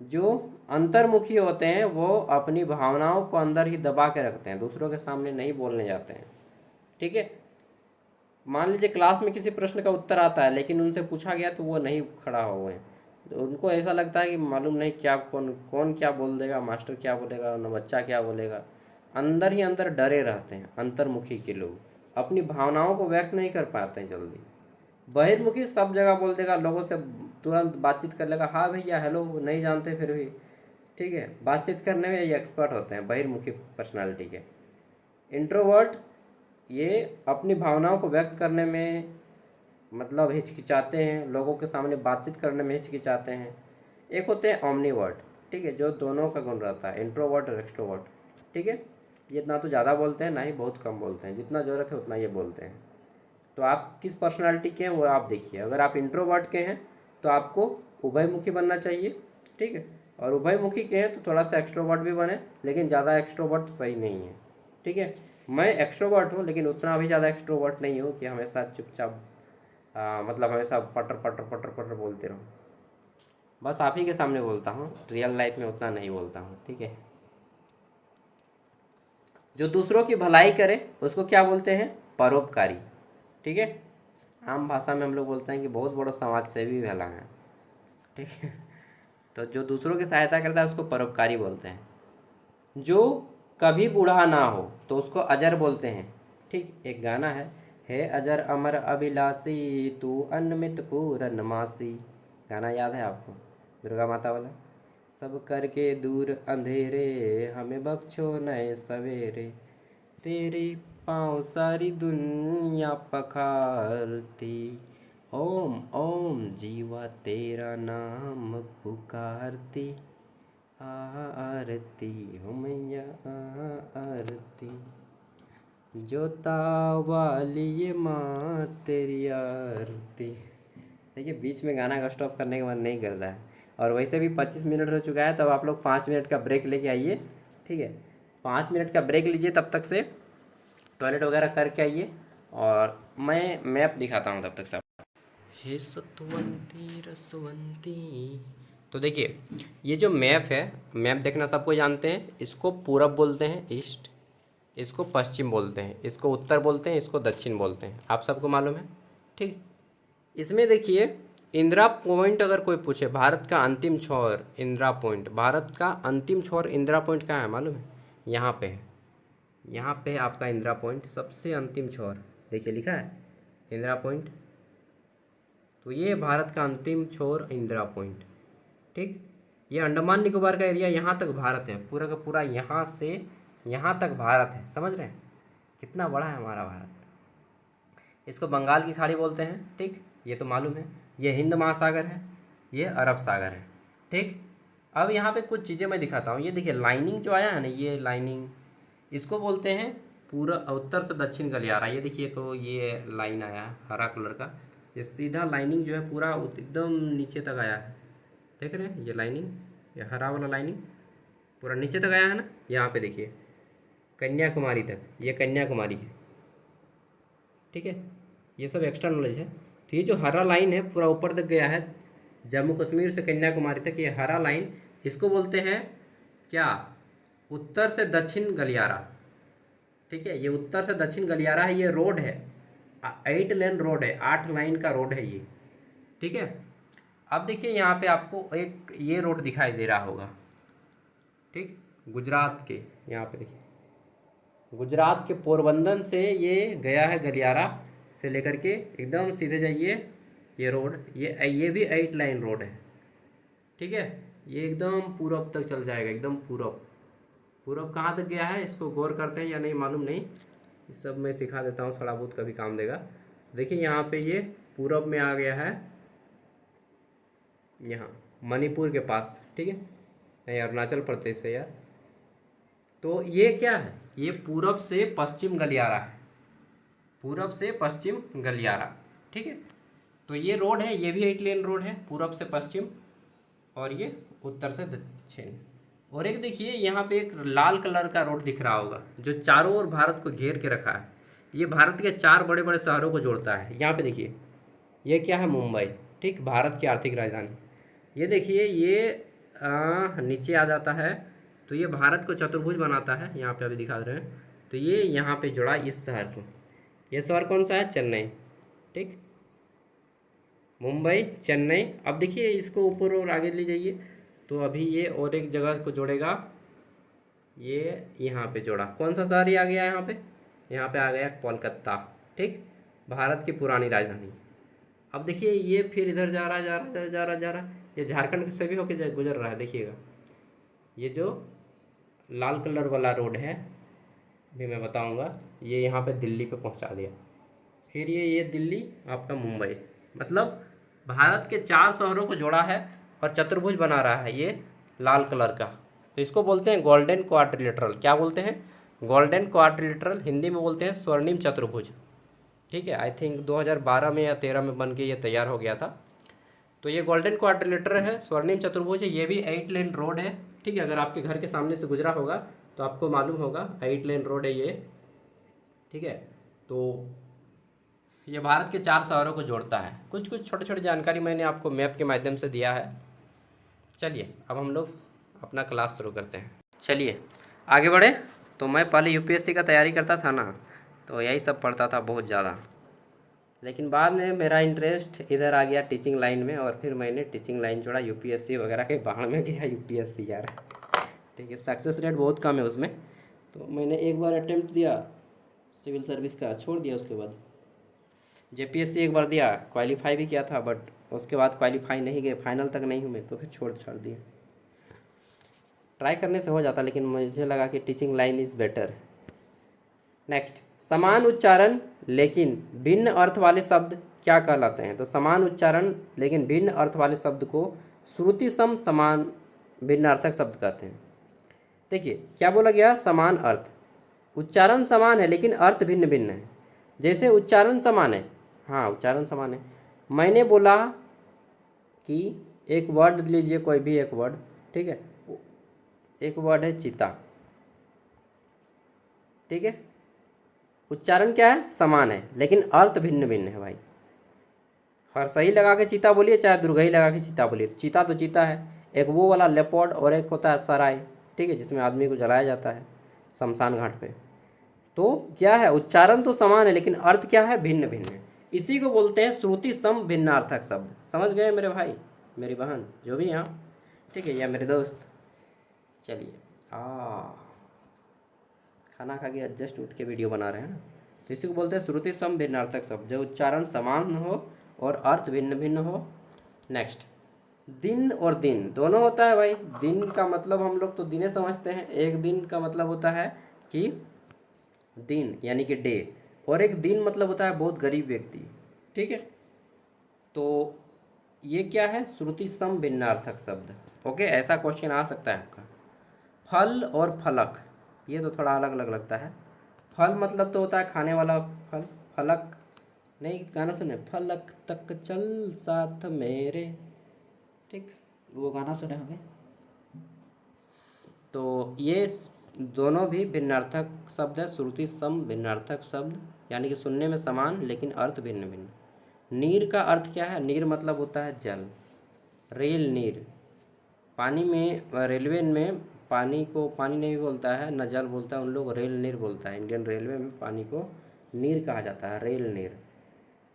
जो अंतर्मुखी होते हैं वो अपनी भावनाओं को अंदर ही दबा के रखते हैं, दूसरों के सामने नहीं बोलने जाते हैं, ठीक है। मान लीजिए क्लास में किसी प्रश्न का उत्तर आता है लेकिन उनसे पूछा गया तो वो नहीं खड़ा हुए हैं, तो उनको ऐसा लगता है कि मालूम नहीं क्या कौन कौन क्या बोल देगा, मास्टर क्या बोलेगा, न बच्चा क्या बोलेगा। अंदर ही अंदर डरे रहते हैं अंतर्मुखी के लोग, अपनी भावनाओं को व्यक्त नहीं कर पाते हैं जल्दी। बहिर्मुखी सब जगह बोल देगा, लोगों से तुरंत बातचीत कर लेगा, हाँ भैया हेलो, नहीं जानते फिर भी, ठीक है, बातचीत करने में ये एक्सपर्ट होते हैं बहिर्मुखी पर्सनालिटी के। इंट्रोवर्ट ये अपनी भावनाओं को व्यक्त करने में मतलब हिचकिचाते हैं, लोगों के सामने बातचीत करने में हिचकिचाते हैं। एक होते हैं ओमनीवर्ट, ठीक है, जो दोनों का गुण रहता है, इंट्रोवर्ट और एक्सट्रोवर्ट, ठीक है। ये ना तो ज़्यादा बोलते हैं ना ही बहुत कम बोलते हैं, जितना ज़रूरत है उतना ये बोलते हैं। तो आप किस पर्सनालिटी के हैं वो आप देखिए। अगर आप इंट्रोवर्ट के हैं तो आपको उभयमुखी बनना चाहिए, ठीक है। और उभयमुखी के हैं तो थोड़ा सा एक्सट्रोवर्ट भी बने, लेकिन ज़्यादा एक्सट्रोवर्ट सही नहीं है, ठीक है। मैं एक्सट्रोवर्ट हूँ लेकिन उतना भी ज़्यादा एक्सट्रोवर्ट नहीं हूँ कि हमेशा चुपचाप मतलब हमेशा पटर पटर पटर पटर बोलते रहूँ। बस आप ही के सामने बोलता हूँ, रियल लाइफ में उतना नहीं बोलता हूँ, ठीक है। जो दूसरों की भलाई करे उसको क्या बोलते हैं, परोपकारी, ठीक है। आम भाषा में हम लोग बोलते हैं कि बहुत बड़ा समाज सेवी भला है, ठीक है। तो जो दूसरों की सहायता करता है उसको परोपकारी बोलते हैं। जो कभी बूढ़ा ना हो तो उसको अजर बोलते हैं, ठीक। एक गाना है अजर अमर अभिलाषी तू अनमित पूरन मासी। गाना याद है आपको, दुर्गा माता वाला। सब करके दूर अंधेरे हमें बख्शो नए सवेरे, तेरे पाँव सारी दुनिया पखारती, ओम ओम जीवा तेरा नाम पुकारती, आरती हो मैया आरती, जोता वाली ये माँ तेरी आरती। देखिए बीच में गाना का स्टॉप करने का मन नहीं करता है। और वैसे भी 25 मिनट हो चुका है, तो अब आप लोग 5 मिनट का ब्रेक लेके आइए, ठीक है। 5 मिनट का ब्रेक लीजिए, तब तक से टॉयलेट वगैरह करके आइए और मैं मैप दिखाता हूँ तब तक सब। हे सतवंती रसवंती। तो देखिए ये जो मैप है, मैप देखना सबको जानते हैं, इसको पूरब बोलते हैं ईस्ट, इसको पश्चिम बोलते हैं, इसको उत्तर बोलते हैं, इसको दक्षिण बोलते हैं, आप सबको मालूम है, ठीक। इसमें देखिए इंदिरा पॉइंट अगर कोई पूछे, भारत का अंतिम छोर इंदिरा पॉइंट, भारत का अंतिम छोर इंदिरा पॉइंट कहाँ है मालूम है, यहाँ पे है। यहाँ पे आपका इंदिरा पॉइंट सबसे अंतिम छोर, देखिए लिखा है इंदिरा पॉइंट। तो ये भारत का अंतिम छोर इंदिरा पॉइंट, ठीक। ये अंडमान निकोबार का एरिया, यहाँ तक भारत है, पूरा का पूरा यहाँ से यहाँ तक भारत है, समझ रहे हैं कितना बड़ा है हमारा भारत। इसको बंगाल की खाड़ी बोलते हैं, ठीक, ये तो मालूम है। ये हिंद महासागर है, ये अरब सागर है, ठीक। अब यहाँ पे कुछ चीज़ें मैं दिखाता हूँ। ये देखिए लाइनिंग जो आया है ना, ये लाइनिंग, इसको बोलते हैं पूरा उत्तर से दक्षिण गलियारा। ये देखिए को ये लाइन आया है हरा कलर का, ये सीधा लाइनिंग जो है पूरा एकदम नीचे तक आया है। देख रहे हैं ये लाइनिंग, ये हरा वाला लाइनिंग पूरा नीचे तक आया है ना। यहाँ पे देखिए कन्याकुमारी तक, ये कन्याकुमारी है, ठीक है। ये सब एक्स्ट्रा नॉलेज है। तो ये जो हरा लाइन है पूरा ऊपर तक गया है, जम्मू कश्मीर से कन्याकुमारी तक, ये हरा लाइन, इसको बोलते हैं क्या, उत्तर से दक्षिण गलियारा, ठीक है। ये उत्तर से दक्षिण गलियारा है, ये रोड है, 8 लेन रोड है, 8 लाइन का रोड है ये, ठीक है। अब देखिए यहाँ पे आपको एक ये रोड दिखाई दे रहा होगा, ठीक, गुजरात के, यहाँ पे देखिए गुजरात के पोरबंदर से ये गया है गलियारा से लेकर के एकदम सीधे जाइए, ये रोड, ये भी 8 लाइन रोड है, ठीक है। ये एकदम पूरब तक चल जाएगा, एकदम पूरब। पूरब कहाँ तक गया है इसको गौर करते हैं या नहीं मालूम नहीं, ये सब मैं सिखा देता हूँ, थोड़ा बहुत कभी काम देगा। देखिए यहाँ पे ये पूरब में आ गया है, यहाँ मणिपुर के पास, ठीक है, नहीं अरुणाचल प्रदेश है यार। तो ये क्या है, ये पूरब से पश्चिम गलियारा है, पूरब से पश्चिम गलियारा, ठीक है। तो ये रोड है, ये भी 8 लेन रोड है, पूरब से पश्चिम, और ये उत्तर से दक्षिण। और एक देखिए यहाँ पे एक लाल कलर का रोड दिख रहा होगा जो चारों ओर भारत को घेर के रखा है, ये भारत के 4 बड़े बड़े शहरों को जोड़ता है। यहाँ पे देखिए ये क्या है, मुंबई, ठीक, भारत की आर्थिक राजधानी। ये देखिए ये नीचे आ जाता है, तो ये भारत को चतुर्भुज बनाता है, यहाँ पे अभी दिखा रहे हैं। तो ये यहाँ पे जुड़ा इस शहर को, ये शहर कौन सा है, चेन्नई, ठीक, मुंबई चेन्नई। अब देखिए इसको ऊपर और आगे ले जाइए तो अभी ये और एक जगह को जोड़ेगा, ये यहाँ पे जोड़ा, कौन सा शहर ये आ गया यहाँ पे आ गया कोलकाता, ठीक, भारत की पुरानी राजधानी। अब देखिए ये फिर इधर जा रहा जा रहा जा रहा जा रहा, ये झारखंड से भी होके गुजर रहा है। देखिएगा ये जो लाल कलर वाला रोड है, भी मैं बताऊंगा, ये यहाँ पे दिल्ली पे पहुँचा दिया। फिर ये दिल्ली आपका मुंबई, मतलब भारत के 4 शहरों को जोड़ा है और चतुर्भुज बना रहा है ये लाल कलर का। तो इसको बोलते हैं गोल्डन क्वाड्रिलेटरल। क्या बोलते हैं, गोल्डन क्वाड्रिलेटरल, हिंदी में बोलते हैं स्वर्णिम चतुर्भुज, ठीक है। आई थिंक 2012 में या 13 में बन के ये तैयार हो गया था। तो ये गोल्डन क्वाड्रिलेटरल है, स्वर्णिम चतुर्भुज है, ये भी 8 लेन रोड है, ठीक है। अगर आपके घर के सामने से गुजरा होगा तो आपको मालूम होगा 8 लेन रोड है ये, ठीक है। तो ये भारत के 4 शहरों को जोड़ता है। कुछ कुछ छोटी छोटी जानकारी मैंने आपको मैप के माध्यम से दिया है। चलिए अब हम लोग अपना क्लास शुरू करते हैं। चलिए आगे बढ़े। तो मैं पहले यूपीएससी का तैयारी करता था ना, तो यही सब पढ़ता था बहुत ज़्यादा, लेकिन बाद में मेरा इंटरेस्ट इधर आ गया टीचिंग लाइन में, और फिर मैंने टीचिंग लाइन छोड़ा, यूपीएससी वगैरह के बाहर में गया यूपीएससी यार, ठीक है। सक्सेस रेट बहुत कम है उसमें, तो मैंने एक बार अटेम्प्ट दिया सिविल सर्विस का, छोड़ दिया। उसके बाद जेपीएससी एक बार दिया, क्वालिफाई भी किया था, बट उसके बाद क्वालिफाई नहीं गए, फाइनल तक नहीं हुए, तो फिर छोड़ दिए। ट्राई करने से हो जाता, लेकिन मुझे लगा कि teaching line is better. Next, समान उच्चारण लेकिन भिन्न अर्थ वाले शब्द क्या कहलाते हैं। तो समान उच्चारण लेकिन भिन्न अर्थ वाले शब्द को श्रुति सम समान भिन्न अर्थक शब्द कहते हैं। देखिए क्या बोला गया, समान अर्थ, उच्चारण समान है लेकिन अर्थ भिन्न भिन्न है। जैसे उच्चारण समान है, हाँ उच्चारण समान है, मैंने बोला कि एक वर्ड लीजिए, कोई भी एक वर्ड, ठीक है, एक वर्ड है चीता, ठीक है, उच्चारण क्या है, समान है, लेकिन अर्थ भिन्न भिन्न है भाई। हर सही लगा के चीता बोलिए, चाहे दुर्गही लगा के चीता बोलिए, चीता तो चीता है। एक वो वाला लेपर्ड और एक होता है सराय, ठीक है, जिसमें आदमी को जलाया जाता है शमशान घाट पे। तो क्या है, उच्चारण तो समान है लेकिन अर्थ क्या है, भिन्न भिन्न है। इसी को बोलते हैं श्रुति सम भिन्नार्थक शब्द। समझ गए मेरे भाई, मेरी बहन, जो भी यहाँ, ठीक है, या मेरे दोस्त। चलिए खाना खा के जस्ट उठ के वीडियो बना रहे हैं ना, तो इसी को बोलते हैं श्रुति सम भिन्नार्थक शब्द, जो उच्चारण समान हो और अर्थ भिन्न भिन्न हो। नेक्स्ट, दिन और दिन दोनों होता है भाई। दिन का मतलब हम लोग तो दिने समझते हैं, एक दिन का मतलब होता है कि दिन यानी कि डे, और एक दिन मतलब होता है बहुत गरीब व्यक्ति, ठीक है। तो ये क्या है? श्रुति सम भिन्नार्थक शब्द। ओके, ऐसा क्वेश्चन आ सकता है आपका। फल और फलक, ये तो थोड़ा अलग अलग लगता है। फल मतलब तो होता है खाने वाला फल। फलक नहीं, गाना सुने, फलक तक चल साथ मेरे, ठीक, वो गाना सुने होंगे। तो ये दोनों भी भिन्नार्थक शब्द है, श्रुति सम भिन्नार्थक शब्द, यानी कि सुनने में समान लेकिन अर्थ भिन्न भिन्न। नीर का अर्थ क्या है? नीर मतलब होता है जल। रेल नीर, पानी में, रेलवे में पानी को पानी नहीं बोलता है, न जल बोलता है, उन लोग रेल नीर बोलता है। इंडियन रेलवे में पानी को नीर कहा जाता है, रेल नीर।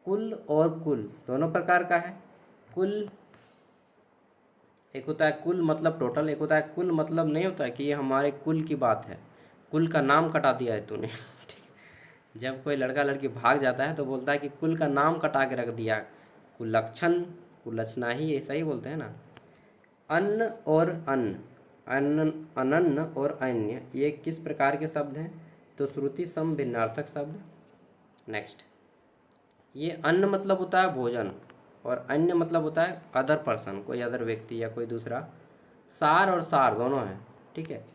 कुल और कुल दोनों प्रकार का है। कुल, एक होता है कुल मतलब टोटल, एक होता है कुल मतलब नहीं होता है कि ये हमारे कुल की बात है, कुल का नाम कटा दिया है तूने। ठीक है? जब कोई लड़का लड़की भाग जाता है तो बोलता है कि कुल का नाम कटा के रख दिया, कुलक्षण, कुलक्षणा ही ऐसा ही बोलते हैं ना। अन्न और अन्न, अन्न, अनन्न और अन्य, ये किस प्रकार के शब्द हैं? तो श्रुति सम भिन्नार्थक शब्द। नेक्स्ट, ये अन्न मतलब होता है भोजन, और अन्य मतलब होता है अदर पर्सन, कोई अदर व्यक्ति या कोई दूसरा। सार और सार दोनों हैं, ठीक है।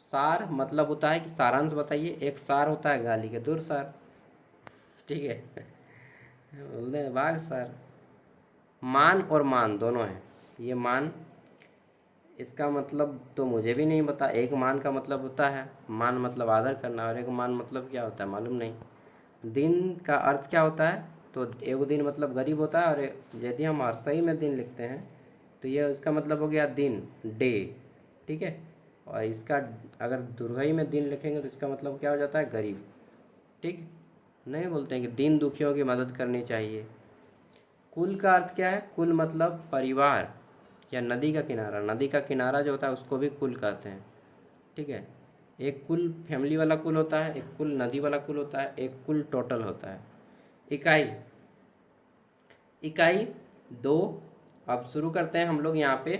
सार मतलब होता है कि सारांश बताइए, एक सार होता है गाली के दूर सार, ठीक है। बोलते हैं बाघ सार। मान और मान दोनों हैं। ये मान, इसका मतलब तो मुझे भी नहीं पता। एक मान का मतलब होता है, मान मतलब आदर करना, और एक मान मतलब क्या होता है मालूम नहीं। दिन का अर्थ क्या होता है? तो एक दिन मतलब गरीब होता है, और यदि हम सही में दिन लिखते हैं तो ये उसका मतलब हो गया दिन, डे, ठीक है। और इसका अगर दुर्घई में दिन लिखेंगे तो इसका मतलब क्या हो जाता है? गरीब, ठीक। नहीं बोलते हैं कि दीन दुखियों की मदद करनी चाहिए। कुल का अर्थ क्या है? कुल मतलब परिवार या नदी का किनारा। नदी का किनारा जो होता है उसको भी कुल कहते हैं, ठीक है। एक कुल फैमिली वाला कुल होता है, एक कुल नदी वाला कुल होता है, एक कुल टोटल होता है। इकाई, इकाई दो। अब शुरू करते हैं हम लोग यहाँ पे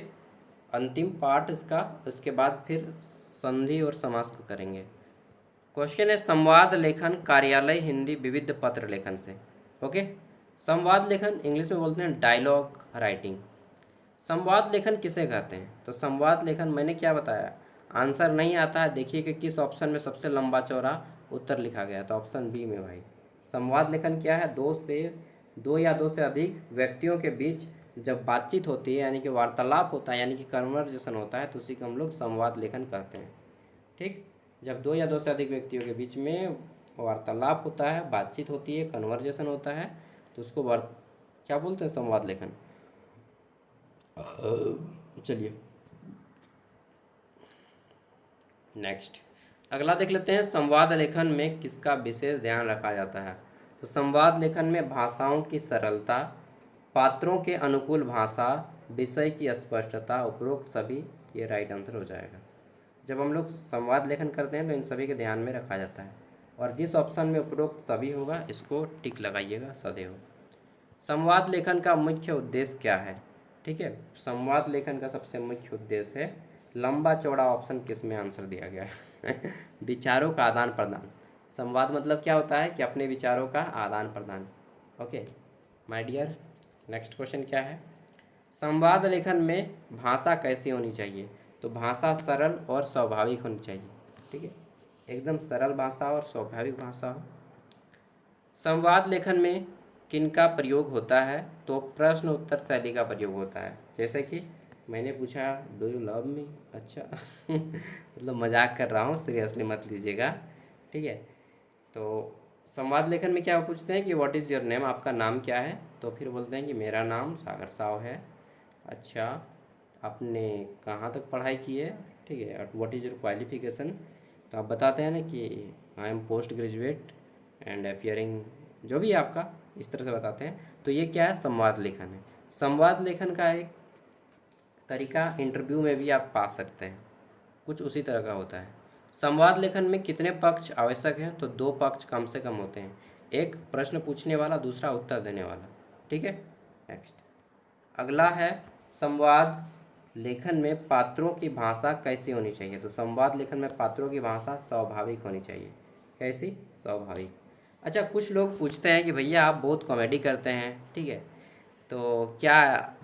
अंतिम पार्ट इसका, उसके बाद फिर संधि और समास को करेंगे। क्वेश्चन है संवाद लेखन कार्यालय हिंदी विविध पत्र लेखन से। ओके, संवाद लेखन इंग्लिश में बोलते हैं डायलॉग राइटिंग। संवाद लेखन किसे कहते हैं? तो संवाद लेखन मैंने क्या बताया, आंसर नहीं आता है, देखिए कि किस ऑप्शन में सबसे लंबा चौड़ा उत्तर लिखा गया, तो ऑप्शन बी में भाई। संवाद लेखन क्या है? दो या दो से अधिक व्यक्तियों के बीच जब बातचीत होती है, यानी कि वार्तालाप होता है, यानी कि कन्वर्जेशन होता है, तो उसी को हम लोग संवाद लेखन कहते हैं, ठीक। जब दो या दो से अधिक व्यक्तियों के बीच में वार्तालाप होता है, बातचीत होती है, कन्वर्जेशन होता है, तो उसको क्या बोलते हैं? संवाद लेखन। चलिए नेक्स्ट, अगला देख लेते हैं। संवाद लेखन में किसका विशेष ध्यान रखा जाता है? तो संवाद लेखन में भाषाओं की सरलता, पात्रों के अनुकूल भाषा, विषय की स्पष्टता, उपरोक्त सभी, ये राइट आंसर हो जाएगा। जब हम लोग संवाद लेखन करते हैं तो इन सभी के ध्यान में रखा जाता है, और जिस ऑप्शन में उपरोक्त सभी होगा इसको टिक लगाइएगा सदैव। संवाद लेखन का मुख्य उद्देश्य क्या है? ठीक है, संवाद लेखन का सबसे मुख्य उद्देश्य है, लंबा चौड़ा ऑप्शन किस में आंसर दिया गया है? विचारों का आदान प्रदान। संवाद मतलब क्या होता है? कि अपने विचारों का आदान प्रदान। Okay my dear, next question क्या है? संवाद लेखन में भाषा कैसी होनी चाहिए? तो भाषा सरल और स्वाभाविक होनी चाहिए, ठीक है, एकदम सरल भाषा और स्वाभाविक भाषा हो। संवाद लेखन में किनका प्रयोग होता है? तो प्रश्न उत्तर शैली का प्रयोग होता है। जैसे कि मैंने पूछा डू यू लव मी, अच्छा मतलब मजाक कर रहा हूँ, सीरियसली मत लीजिएगा, ठीक है। तो संवाद लेखन में क्या पूछते हैं कि व्हाट इज़ योर नेम, आपका नाम क्या है? तो फिर बोलते हैं कि मेरा नाम सागर साव है। अच्छा, आपने कहाँ तक पढ़ाई की है, ठीक है, और व्हाट इज़ योर क्वालिफिकेशन? तो आप बताते हैं ना कि I am post graduate and appearing, जो भी आपका, इस तरह से बताते हैं। तो ये क्या है? संवाद लेखन है। संवाद लेखन का एक तरीका इंटरव्यू में भी आप पा सकते हैं, कुछ उसी तरह का होता है। संवाद लेखन में कितने पक्ष आवश्यक हैं? तो दो पक्ष कम से कम होते हैं, एक प्रश्न पूछने वाला, दूसरा उत्तर देने वाला, ठीक है। नेक्स्ट, अगला है संवाद लेखन में पात्रों की भाषा कैसी होनी चाहिए? तो संवाद लेखन में पात्रों की भाषा स्वाभाविक होनी चाहिए। कैसी? स्वाभाविक। अच्छा, कुछ लोग पूछते हैं कि भैया आप बहुत कॉमेडी करते हैं, ठीक है, तो क्या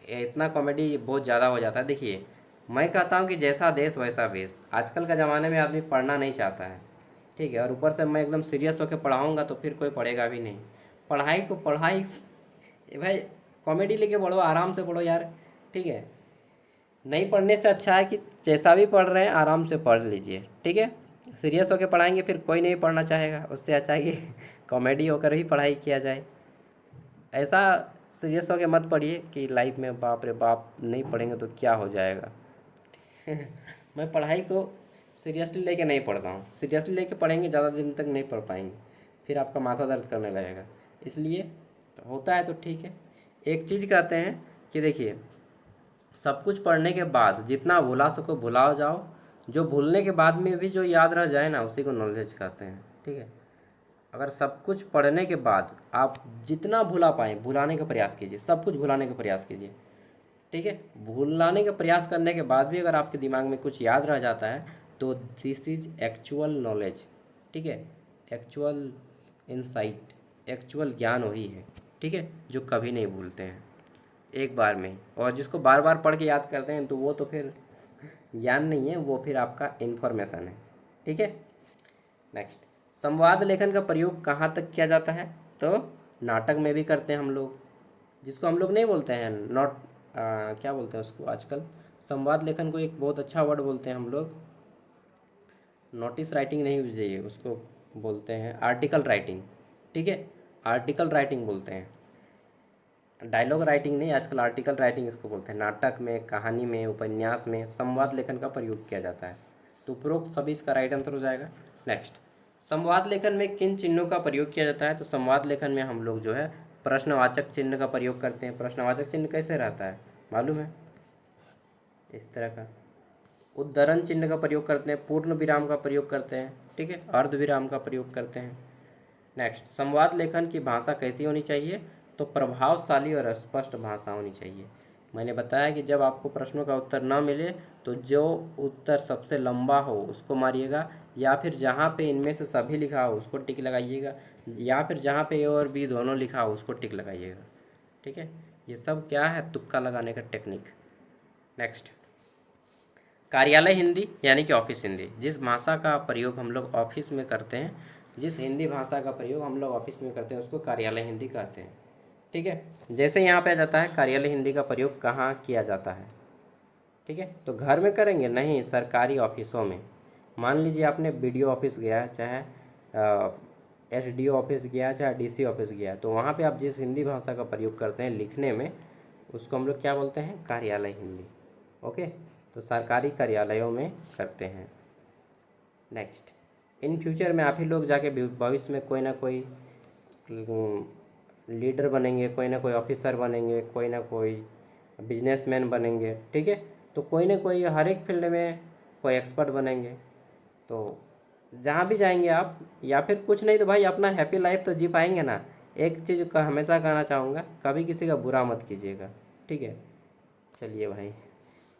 इतना कॉमेडी बहुत ज़्यादा हो जाता है। देखिए, मैं कहता हूँ कि जैसा देश वैसा भेष। आजकल के ज़माने में आदमी पढ़ना नहीं चाहता है, ठीक है, और ऊपर से मैं एकदम सीरियस होकर पढ़ाऊँगा तो फिर कोई पढ़ेगा भी नहीं। पढ़ाई को पढ़ाई, भाई कॉमेडी लेके पढ़ो, आराम से पढ़ो यार, ठीक है। नहीं पढ़ने से अच्छा है कि जैसा भी पढ़ रहे हैं आराम से पढ़ लीजिए, ठीक है। सीरियस होकर पढ़ाएंगे फिर कोई नहीं पढ़ना चाहेगा, उससे अच्छा है कि कॉमेडी होकर ही पढ़ाई किया जाए। ऐसा सीरियस होकर मत पढ़िए कि लाइफ में बाप रे बाप नहीं पढ़ेंगे तो क्या हो जाएगा। मैं पढ़ाई को सीरियसली लेके नहीं पढ़ता हूँ। सीरियसली लेके पढ़ेंगे ज़्यादा दिन तक नहीं पढ़ पाएंगे, फिर आपका माथा दर्द करने लगेगा। इसलिए तो होता है तो ठीक है। एक चीज़ कहते हैं कि देखिए, सब कुछ पढ़ने के बाद जितना भुला सको भुलाओ जाओ, जो भूलने के बाद में भी जो याद रह जाए ना उसी को नॉलेज कहते हैं, ठीक है। अगर सब कुछ पढ़ने के बाद आप जितना भुला पाएँ भुलाने का प्रयास कीजिए, सब कुछ भुलाने का प्रयास कीजिए, ठीक है। भुलाने का प्रयास करने के बाद भी अगर आपके दिमाग में कुछ याद रह जाता है तो दिस इज एक्चुअल नॉलेज, ठीक है। एक्चुअल इंसाइट, एक्चुअल ज्ञान वही है, ठीक है, जो कभी नहीं भूलते हैं एक बार में ही। और जिसको बार बार पढ़ के याद करते हैं तो वो तो फिर ज्ञान नहीं है, वो फिर आपका इन्फॉर्मेशन है, ठीक है। नेक्स्ट, संवाद लेखन का प्रयोग कहाँ तक किया जाता है? तो नाटक में भी करते हैं हम लोग, जिसको हम लोग नहीं बोलते हैं नॉट, क्या बोलते हैं उसको आजकल, संवाद लेखन को एक बहुत अच्छा वर्ड बोलते हैं हम लोग, नोटिस राइटिंग नहीं चाहिए उसको, बोलते हैं आर्टिकल राइटिंग, ठीक है। आर्टिकल राइटिंग बोलते हैं, डायलॉग राइटिंग नहीं, आजकल आर्टिकल राइटिंग इसको बोलते हैं। नाटक में, कहानी में, उपन्यास में संवाद लेखन का प्रयोग किया जाता है। तो उपरोक्त सभी इसका राइट आंसर हो जाएगा। नेक्स्ट, संवाद लेखन में किन चिन्हों का प्रयोग किया जाता है? तो संवाद लेखन में हम लोग जो है प्रश्नवाचक चिन्ह का प्रयोग करते हैं। प्रश्नवाचक चिन्ह कैसे रहता है मालूम है? इस तरह का। उद्धरण चिन्ह का प्रयोग करते हैं, पूर्ण विराम का प्रयोग करते हैं, ठीक है, अर्ध विराम का प्रयोग करते हैं। नेक्स्ट, संवाद लेखन की भाषा कैसी होनी चाहिए? तो प्रभावशाली और स्पष्ट भाषा होनी चाहिए। मैंने बताया कि जब आपको प्रश्नों का उत्तर न मिले तो जो उत्तर सबसे लंबा हो उसको मारिएगा, या फिर जहाँ पे इनमें से सभी लिखा हो उसको टिक लगाइएगा, या फिर जहाँ पे ए और बी दोनों लिखा हो उसको टिक लगाइएगा, ठीक है। ये सब क्या है? तुक्का लगाने का टेक्निक। नेक्स्ट, कार्यालय हिंदी यानी कि ऑफिस हिंदी, जिस भाषा का प्रयोग हम लोग ऑफिस में करते हैं, जिस हिंदी भाषा का प्रयोग हम लोग ऑफिस में करते हैं उसको कार्यालय हिंदी कहते हैं, ठीक है। जैसे यहाँ पे आ जाता है कार्यालय हिंदी का प्रयोग कहाँ किया जाता है, ठीक है। तो घर में करेंगे नहीं, सरकारी ऑफिसों में। मान लीजिए आपने बीडीओ ऑफिस गया, चाहे एसडीओ ऑफिस गया, चाहे डीसी ऑफिस गया, तो वहाँ पे आप जिस हिंदी भाषा का प्रयोग करते हैं लिखने में उसको हम लोग क्या बोलते हैं? कार्यालय हिंदी, ओके। तो सरकारी कार्यालयों में करते हैं। नेक्स्ट, इन फ्यूचर में आप ही लोग जाके भविष्य में कोई ना कोई लीडर बनेंगे, कोई ना कोई ऑफिसर बनेंगे, कोई ना कोई बिजनेसमैन बनेंगे, ठीक है। तो कोई ना कोई हर एक फील्ड में कोई एक्सपर्ट बनेंगे। तो जहाँ भी जाएंगे आप, या फिर कुछ नहीं तो भाई अपना हैप्पी लाइफ तो जी पाएंगे ना। एक चीज़ का हमेशा कहना चाहूँगा, कभी किसी का बुरा मत कीजिएगा, ठीक है। चलिए भाई,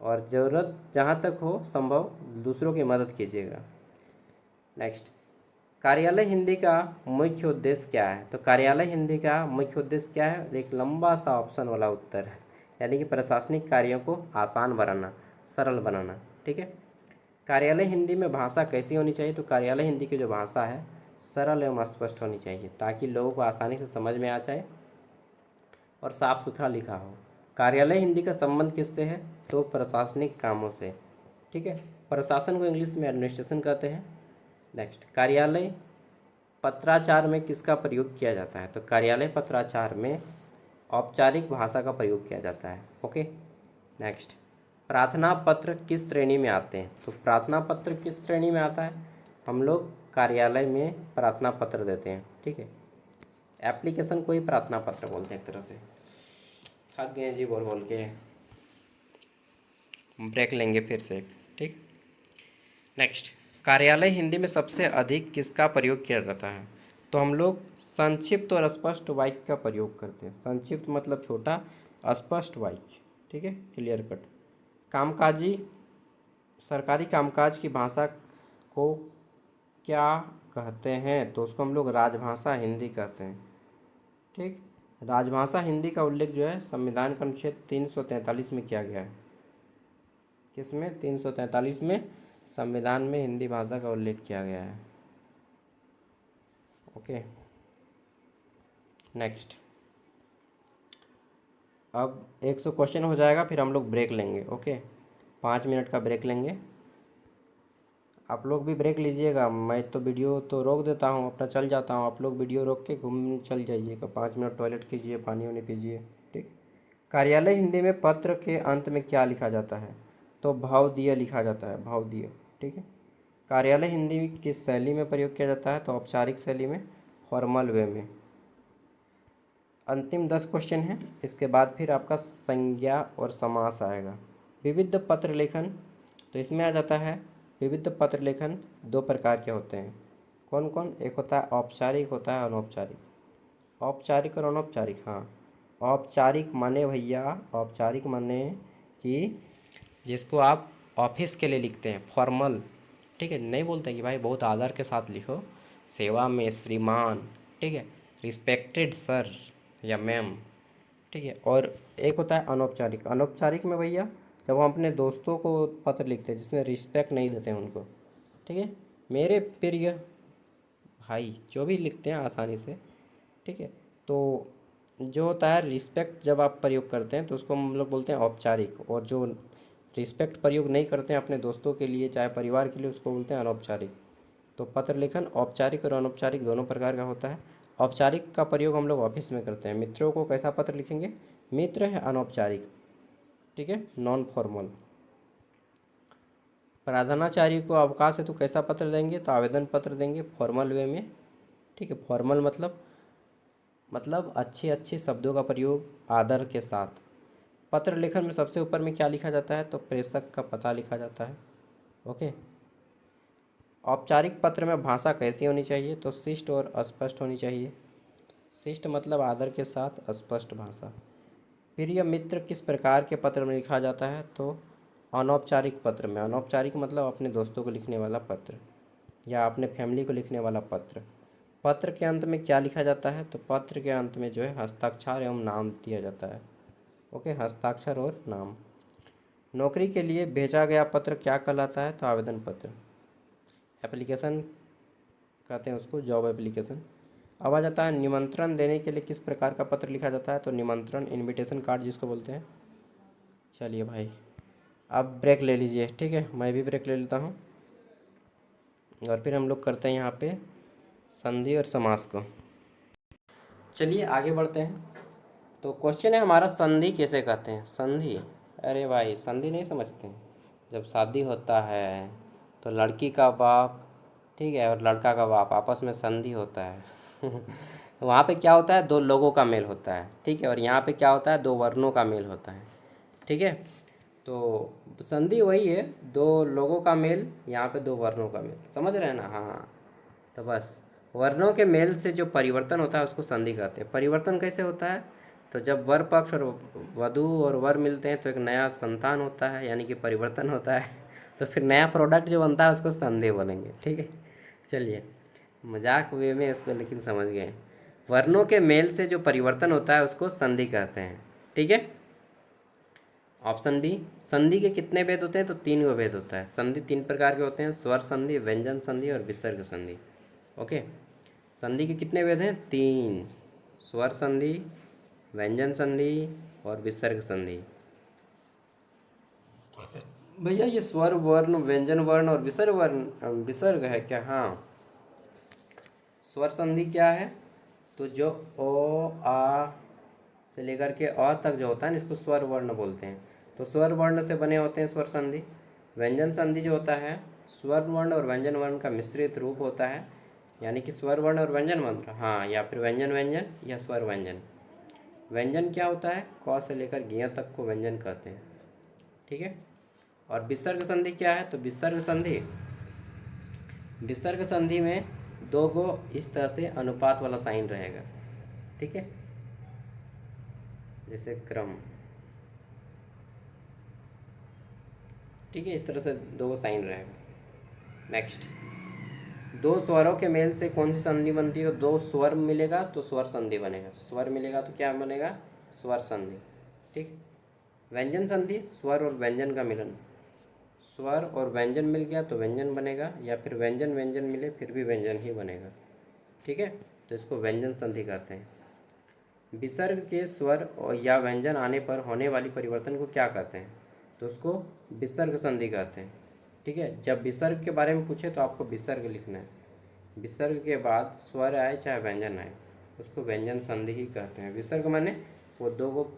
और ज़रूरत जहाँ तक हो संभव दूसरों की मदद कीजिएगा। नेक्स्ट, कार्यालय हिंदी का मुख्य उद्देश्य क्या है? तो कार्यालय हिंदी का मुख्य उद्देश्य क्या है? एक लंबा सा ऑप्शन वाला उत्तर है, यानी कि प्रशासनिक कार्यों को आसान बनाना, सरल बनाना, ठीक है। कार्यालय हिंदी में भाषा कैसी होनी चाहिए? तो कार्यालय हिंदी की जो भाषा है सरल एवं स्पष्ट होनी चाहिए, ताकि लोगों को आसानी से समझ में आ जाए और साफ सुथरा लिखा हो। कार्यालय हिंदी का संबंध किससे है? तो प्रशासनिक कामों से, ठीक है। प्रशासन को इंग्लिश में एडमिनिस्ट्रेशन कहते हैं। नेक्स्ट, कार्यालय पत्राचार में किसका प्रयोग किया जाता है? तो कार्यालय पत्राचार में औपचारिक भाषा का प्रयोग किया जाता है, ओके। नेक्स्ट, प्रार्थना पत्र किस श्रेणी में आते हैं? तो प्रार्थना पत्र किस श्रेणी में आता है? हम लोग कार्यालय में प्रार्थना पत्र देते हैं, ठीक है। एप्लीकेशन को ही प्रार्थना पत्र बोलते हैं एक तरह से। थक गए जी बोल बोल के, ब्रेक लेंगे फिर से एक, ठीक। नेक्स्ट, कार्यालय हिंदी में सबसे अधिक किसका प्रयोग किया जाता है? तो हम लोग संक्षिप्त और स्पष्ट वाक्य का प्रयोग करते हैं। संक्षिप्त मतलब छोटा, स्पष्ट वाक्य, ठीक है, क्लियर कट। कामकाजी, सरकारी कामकाज की भाषा को क्या कहते हैं? तो उसको हम लोग राजभाषा हिंदी कहते हैं, ठीक। राजभाषा हिंदी का उल्लेख जो है संविधान का अनुच्छेद 343 में किया गया है। किसमें? 343 में संविधान में हिंदी भाषा का उल्लेख किया गया है। Okay, next. अब 100 क्वेश्चन हो जाएगा, फिर हम लोग ब्रेक लेंगे। ओके, 5 मिनट का ब्रेक लेंगे। आप लोग भी ब्रेक लीजिएगा, मैं तो वीडियो तो रोक देता हूँ, अपना चल जाता हूँ, आप लोग वीडियो रोक के घूम चल जाइएगा। 5 मिनट टॉयलेट कीजिए, पानी वानी पीजिए। ठीक। कार्यालय हिंदी में पत्र के अंत में क्या लिखा जाता है? तो भावदीय लिखा जाता है, भावदीय। ठीक है। कार्यालय हिंदी किस शैली में प्रयोग किया जाता है? तो औपचारिक शैली में, फॉर्मल वे में। अंतिम 10 क्वेश्चन हैं, इसके बाद फिर आपका संज्ञा और समास आएगा। विविध पत्र लेखन, तो इसमें आ जाता है विविध पत्र लेखन 2 प्रकार के होते हैं। कौन कौन? एक होता है औपचारिक, होता है अनौपचारिक। औपचारिक और अनौपचारिक, हाँ। औपचारिक माने भैया, औपचारिक माने कि जिसको आप ऑफिस के लिए लिखते हैं, फॉर्मल। ठीक है, नहीं बोलते कि भाई बहुत आदर के साथ लिखो, सेवा में श्रीमान, ठीक है, रिस्पेक्टेड सर या मैम। ठीक है। और एक होता है अनौपचारिक। अनौपचारिक में भैया जब हम अपने दोस्तों को पत्र लिखते हैं जिसमें रिस्पेक्ट नहीं देते हैं उनको, ठीक है, मेरे प्रिय भाई, जो भी लिखते हैं आसानी से। ठीक है। तो जो होता है रिस्पेक्ट जब आप प्रयोग करते हैं तो उसको हम लोग बोलते हैं औपचारिक, और जो रिस्पेक्ट प्रयोग नहीं करते हैं अपने दोस्तों के लिए चाहे परिवार के लिए, उसको बोलते हैं अनौपचारिक। तो पत्र लेखन औपचारिक और अनौपचारिक दोनों प्रकार का होता है। औपचारिक का प्रयोग हम लोग ऑफिस में करते हैं। मित्रों को कैसा पत्र लिखेंगे? मित्र है अनौपचारिक, ठीक है, नॉन फॉर्मल। प्रधानाचार्य को अवकाश है तो कैसा पत्र देंगे? तो आवेदन पत्र देंगे, फॉर्मल वे में। ठीक है, फॉर्मल मतलब अच्छे अच्छे शब्दों का प्रयोग आदर के साथ। पत्र लेखन में सबसे ऊपर में क्या लिखा जाता है? तो प्रेषक का पता लिखा जाता है। ओके। औपचारिक पत्र में भाषा कैसी होनी चाहिए? तो शिष्ट और अस्पष्ट होनी चाहिए। शिष्ट मतलब आदर के साथ, अस्पष्ट भाषा। प्रिय मित्र किस प्रकार के पत्र में लिखा जाता है? तो अनौपचारिक पत्र में। अनौपचारिक मतलब अपने दोस्तों को लिखने वाला पत्र या अपने फैमिली को लिखने वाला पत्र। पत्र के अंत में क्या लिखा जाता है? तो पत्र के अंत में जो है हस्ताक्षर एवं नाम दिया जाता है। ओके, हस्ताक्षर और नाम। नौकरी के लिए भेजा गया पत्र क्या कहलाता है? तो आवेदन पत्र। एप्लीकेशन कहते हैं उसको, जॉब एप्लीकेशन। अब आ जाता है निमंत्रण देने के लिए किस प्रकार का पत्र लिखा जाता है? तो निमंत्रण, इनविटेशन कार्ड जिसको बोलते हैं। चलिए भाई, अब ब्रेक ले लीजिए। ठीक है, मैं भी ब्रेक ले लेता हूँ और फिर हम लोग करते हैं यहाँ पे संधि और समास को। चलिए आगे बढ़ते हैं। तो क्वेश्चन है हमारा, संधि किसे कहते हैं? संधि, अरे भाई संधि नहीं समझते हैं? जब शादी होता है तो लड़की का बाप, ठीक है, और लड़का का बाप आपस में संधि होता है वहाँ पे क्या होता है? 2 लोगों का मेल होता है। ठीक है, और यहाँ पे क्या होता है? 2 वर्णों का मेल होता है। ठीक है, तो संधि वही है, 2 लोगों का मेल, यहाँ पे 2 वर्णों का मेल। समझ रहे हैं ना? हाँ, तो बस वर्णों के मेल से जो परिवर्तन होता है उसको संधि कहते हैं। परिवर्तन कैसे होता है? तो जब वर पक्ष और वधु और वर मिलते हैं तो एक नया संतान होता है, यानी कि परिवर्तन होता है तो फिर नया प्रोडक्ट जो बनता है उसको संधि बोलेंगे। ठीक है, चलिए, मजाक वे में इसको लेकिन समझ गए। वर्णों के मेल से जो परिवर्तन होता है उसको संधि कहते हैं। ठीक है। ऑप्शन बी, संधि के कितने भेद होते हैं? तो 3 गो भेद होता है। संधि 3 प्रकार के होते हैं, स्वर संधि, व्यंजन संधि और विसर्ग संधि। ओके, संधि के कितने भेद हैं? 3, स्वर संधि, व्यंजन संधि और विसर्ग संधि। भैया ये स्वर वर्ण, व्यंजन वर्ण और विसर्ग है क्या? हाँ, स्वर संधि क्या है? तो जो ओ आ से लेकर के अ तक जो होता है ना, इसको स्वर वर्ण बोलते हैं। तो स्वर वर्ण से बने होते हैं स्वर संधि। व्यंजन संधि जो होता है स्वर वर्ण और व्यंजन वर्ण का मिश्रित रूप होता है, यानी कि स्वर वर्ण और व्यंजन वर्ण, हाँ, या फिर व्यंजन व्यंजन या स्वर व्यंजन। व्यंजन क्या होता है? क से लेकर ज्ञ तक को व्यंजन कहते हैं। ठीक है। और विसर्ग संधि क्या है? तो विसर्ग संधि में 2 गो इस तरह से अनुपात वाला साइन रहेगा। ठीक है, जैसे क्रम। ठीक है, इस तरह से 2 गो साइन रहेगा। नेक्स्ट, दो स्वरों के मेल से कौन सी संधि बनती है? तो दो स्वर मिलेगा तो स्वर संधि बनेगा, स्वर मिलेगा तो क्या बनेगा? स्वर संधि। ठीक। व्यंजन संधि, स्वर और व्यंजन का मिलन, स्वर और व्यंजन मिल गया तो व्यंजन बनेगा, या फिर व्यंजन व्यंजन मिले फिर भी व्यंजन ही बनेगा। ठीक है, तो इसको व्यंजन संधि कहते हैं। विसर्ग के स्वर और या व्यंजन आने पर होने वाली परिवर्तन को क्या कहते हैं? तो उसको विसर्ग संधि कहते हैं। ठीक है, जब विसर्ग के बारे में पूछे तो आपको विसर्ग लिखना है, विसर्ग के बाद स्वर आए चाहे व्यंजन आए उसको व्यंजन संधि ही कहते हैं। विसर्ग माने वो दो को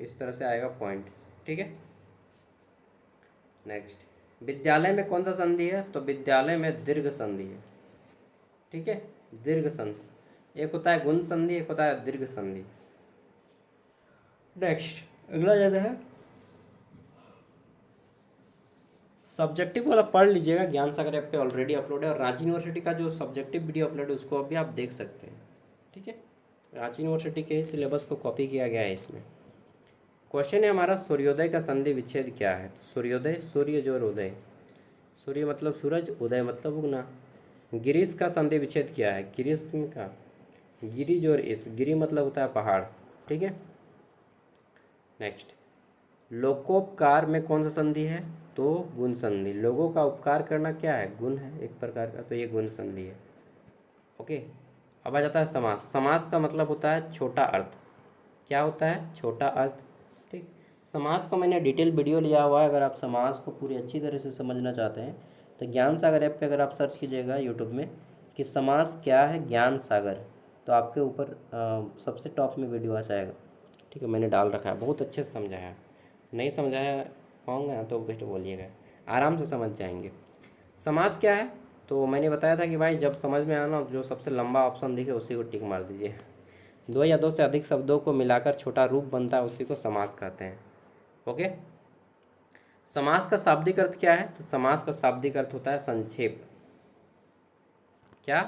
इस तरह से आएगा पॉइंट। ठीक है, नेक्स्ट, विद्यालय में कौन सा संधि है? तो विद्यालय में दीर्घ संधि है। ठीक है, दीर्घ संधि, एक होता है गुण संधि, एक होता है दीर्घ संधि। नेक्स्ट, अगला जाता है सब्जेक्टिव वाला, पढ़ लीजिएगा, ज्ञान सागर ऐप पे ऑलरेडी अपलोड है, और रांची यूनिवर्सिटी का जो सब्जेक्टिव वीडियो अपलोड है उसको अभी आप देख सकते हैं। ठीक है, रांची यूनिवर्सिटी के सिलेबस को कॉपी किया गया है इसमें। क्वेश्चन है हमारा, सूर्योदय का संधि विच्छेद क्या है? तो सूर्योदय, सूर्य जोर उदय, सूर्य मतलब सूरज, उदय मतलब उगना। गिरीश का संधि विच्छेद क्या है? ग्रीष्म का, गिरी जोर इस, गिरी मतलब होता है पहाड़। ठीक है, नेक्स्ट, लोकोपकार में कौन सा संधि है? तो गुण संधि। लोगों का उपकार करना क्या है? गुण है एक प्रकार का, तो ये गुण संधि है। ओके, अब आ जाता है समास। समास का मतलब होता है छोटा अर्थ। क्या होता है? छोटा अर्थ। ठीक, समास का मैंने डिटेल वीडियो लिया हुआ है, अगर आप समास को पूरी अच्छी तरह से समझना चाहते हैं तो ज्ञान सागर ऐप पे अगर आप सर्च कीजिएगा यूट्यूब में कि समास क्या है ज्ञान सागर, तो आपके ऊपर सबसे टॉप में वीडियो आ जाएगा। ठीक है, मैंने डाल रखा है, बहुत अच्छे से समझाया। नहीं समझाया पाऊँगा ना तो बेस्ट बोलिएगा, आराम से समझ जाएंगे। समास क्या है? तो मैंने बताया था कि भाई जब समझ में आना जो सबसे लंबा ऑप्शन दिखे उसी को टिक मार दीजिए। दो या दो से अधिक शब्दों को मिलाकर छोटा रूप बनता है उसी को समास कहते हैं। ओके, समास का शाब्दिक अर्थ क्या है? तो समास का शाब्दिक अर्थ होता है संक्षेप। क्या?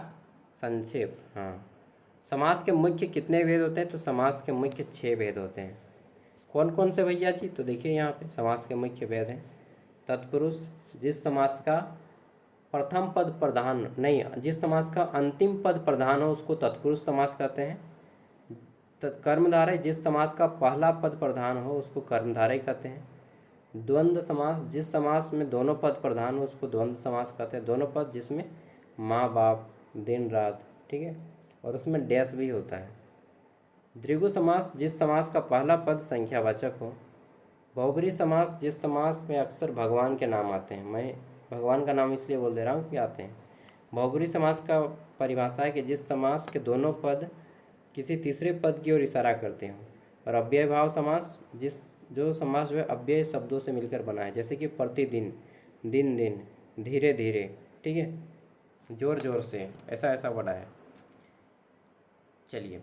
संक्षेप, हाँ। समास के मुख्य कितने भेद होते हैं? तो समास के मुख्य 6 भेद होते हैं। कौन कौन से भैया जी? तो देखिए यहाँ पे समास के मुख्य भेद हैं। तत्पुरुष, जिस समास का प्रथम पद प्रधान नहीं, जिस समास का अंतिम पद प्रधान हो उसको तत्पुरुष समास कहते हैं। कर्मधारय, जिस समास का पहला पद प्रधान हो उसको कर्मधारय कहते हैं। द्वंद्व समास, जिस समास में दोनों पद प्रधान हो उसको द्वंद्व समास कहते हैं। दोनों पद जिसमें माँ बाप, दिन रात, ठीक है, और उसमें डैश भी होता है। द्विगु समास, जिस समास का पहला पद संख्यावाचक हो। बहुब्रीहि समास, जिस समास में अक्सर भगवान के नाम आते हैं। मैं भगवान का नाम इसलिए बोल दे रहा हूँ कि आते हैं। बहुब्रीहि समास का परिभाषा है कि जिस समास के दोनों पद किसी तीसरे पद की ओर इशारा करते हों। और अव्यय भाव समास, जो समास जो है अव्यय शब्दों से मिलकर बना है, जैसे कि प्रतिदिन, दिन दिन, धीरे धीरे, ठीक है, जोर जोर से, ऐसा ऐसा बना है। चलिए,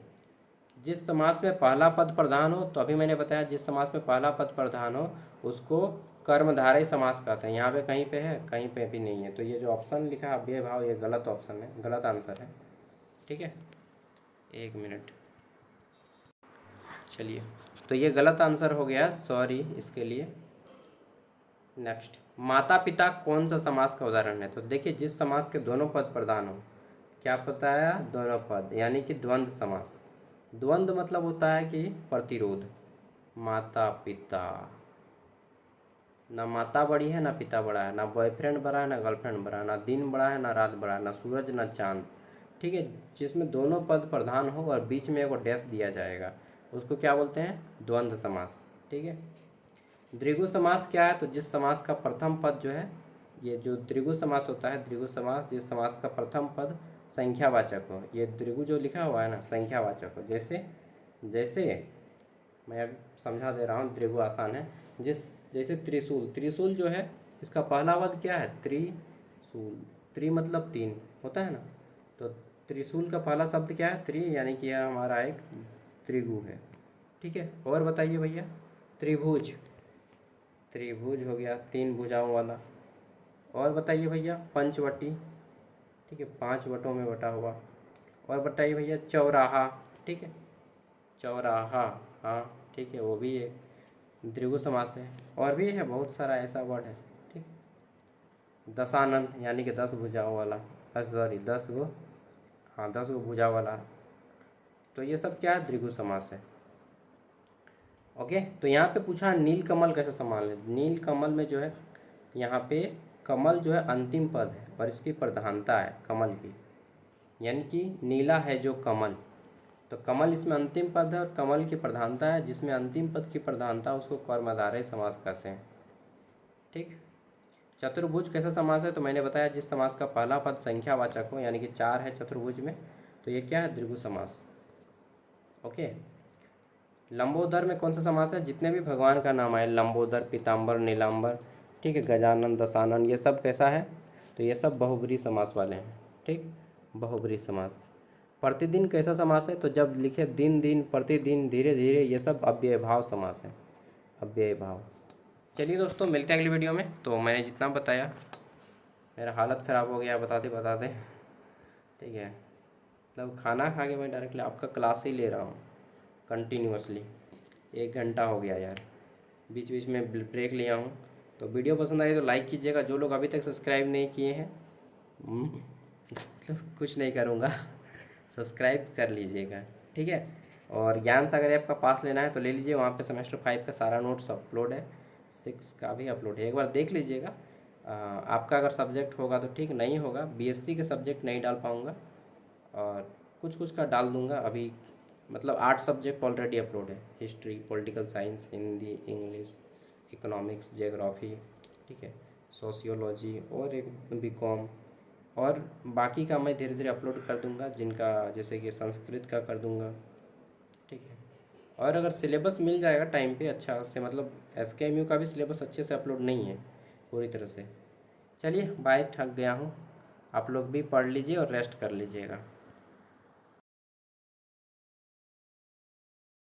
जिस समास में पहला पद प्रधान हो, तो अभी मैंने बताया जिस समास में पहला पद प्रधान हो उसको कर्मधारय समास कहते हैं। यहाँ पे कहीं पे है, कहीं पे भी नहीं है, तो ये जो ऑप्शन लिखा है अव्यय भाव, ये गलत ऑप्शन है, गलत आंसर है। ठीक है, एक मिनट, चलिए, तो ये गलत आंसर हो गया, सॉरी इसके लिए। नेक्स्ट, माता पिता कौन सा समास का उदाहरण है? तो देखिए, जिस समास के दोनों पद प्रधान हो, क्या बताया? दोनों पद, यानी कि द्वंद्व समास। द्वंद्व मतलब होता है कि प्रतिरोध। माता पिता, ना माता बड़ी है ना पिता बड़ा है, ना बॉयफ्रेंड बड़ा है ना गर्लफ्रेंड बड़ा है, ना दिन बड़ा है ना रात बड़ा है, ना सूरज ना चांद। ठीक है, जिसमें दोनों पद प्रधान हो और बीच में एक डैश दिया जाएगा उसको क्या बोलते हैं? द्वंद्व समास। ठीक है, द्विगु समास क्या है? तो जिस समास का प्रथम पद जो है, ये जो द्विगु समास होता है, द्विगु समास जिस समास का प्रथम पद संख्यावाचक हो। ये द्विगु जो लिखा हुआ है ना, संख्यावाचक हो। जैसे जैसे मैं अब समझा दे रहा हूँ, द्विगु आसान है। जैसे त्रिशूल, त्रिशूल जो है इसका पहला पद क्या है? त्रिशूल, त्रि मतलब 3 होता है ना, तो त्रिशूल का पहला शब्द क्या है? त्रि, यानी कि यह हमारा एक त्रिगु है। ठीक है, और बताइए भैया, त्रिभुज, त्रिभुज हो गया 3 भुजाओं वाला। और बताइए भैया, पंचवटी, ठीक है, 5 वटों में बटा हुआ। और बताइए भैया, चौराहा, ठीक है, चौराहा, हाँ ठीक है, वो भी एक द्विगु समास है। और भी है बहुत सारा ऐसा वर्ड है। ठीक, दशानन, यानी कि 10 भुजाओं वाला। सॉरी 10 गो, हाँ 10 गो भुजा वाला। तो ये सब क्या है, द्विगु समास है। ओके, तो यहाँ पे पूछा नीलकमल कैसे संभाल है। नीलकमल में जो है यहाँ पे कमल जो है अंतिम पद है और इसकी प्रधानता है कमल की, यानी कि नीला है जो कमल, तो कमल इसमें अंतिम पद है और कमल की प्रधानता है, जिसमें अंतिम पद की प्रधानता उसको कर्मधारय समास कहते हैं। ठीक। चतुर्भुज कैसा समास है, तो मैंने बताया जिस समास का पहला पद संख्यावाचक हो, यानी कि 4 है चतुर्भुज में, तो ये क्या है, द्विगु समास। ओके। लंबोदर में कौन सा समास है, जितने भी भगवान का नाम आए, लंबोदर, पीताम्बर, नीलांबर, ठीक है, गजानन, दशानन, ये सब कैसा है, तो ये सब बहुब्रीहि समास वाले हैं। ठीक, बहुब्रीहि समास। प्रतिदिन कैसा समास है, तो जब लिखे दिन दिन, प्रतिदिन, धीरे धीरे, ये सब अव्ययभाव समास है, अव्ययभाव। चलिए दोस्तों, मिलते हैं अगली वीडियो में। तो मैंने जितना बताया, मेरा हालत ख़राब हो गया बताते बताते, ठीक है, मतलब खाना खा के मैं डायरेक्टली आपका क्लास ही ले रहा हूँ कंटिन्यूअसली। 1 घंटा हो गया यार, बीच बीच में ब्रेक लिया हूँ। तो वीडियो पसंद आई तो लाइक कीजिएगा, जो लोग अभी तक सब्सक्राइब नहीं किए हैं, मतलब कुछ नहीं करूँगा, सब्सक्राइब कर लीजिएगा, ठीक है। और ज्ञान सागर ऐप का पास लेना है तो ले लीजिए, वहाँ पे सेमेस्टर 5 का सारा नोट्स अपलोड है, 6 का भी अपलोड है, एक बार देख लीजिएगा। आपका अगर सब्जेक्ट होगा तो ठीक, नहीं होगा, बीएससी के सब्जेक्ट नहीं डाल पाऊँगा और कुछ कुछ का डाल दूँगा अभी, मतलब 8 सब्जेक्ट ऑलरेडी अपलोड है, history, political science, Hindi, English, economics, geography, ठीक है, सोशियोलॉजी और एक बीकॉम, और बाकी का मैं धीरे धीरे अपलोड कर दूंगा, जिनका जैसे कि संस्कृत का कर दूंगा, ठीक है। और अगर सिलेबस मिल जाएगा टाइम पे अच्छा से, मतलब एसकेएमयू का भी सिलेबस अच्छे से अपलोड नहीं है पूरी तरह से। चलिए बाय, थक गया हूँ, आप लोग भी पढ़ लीजिए और रेस्ट कर लीजिएगा।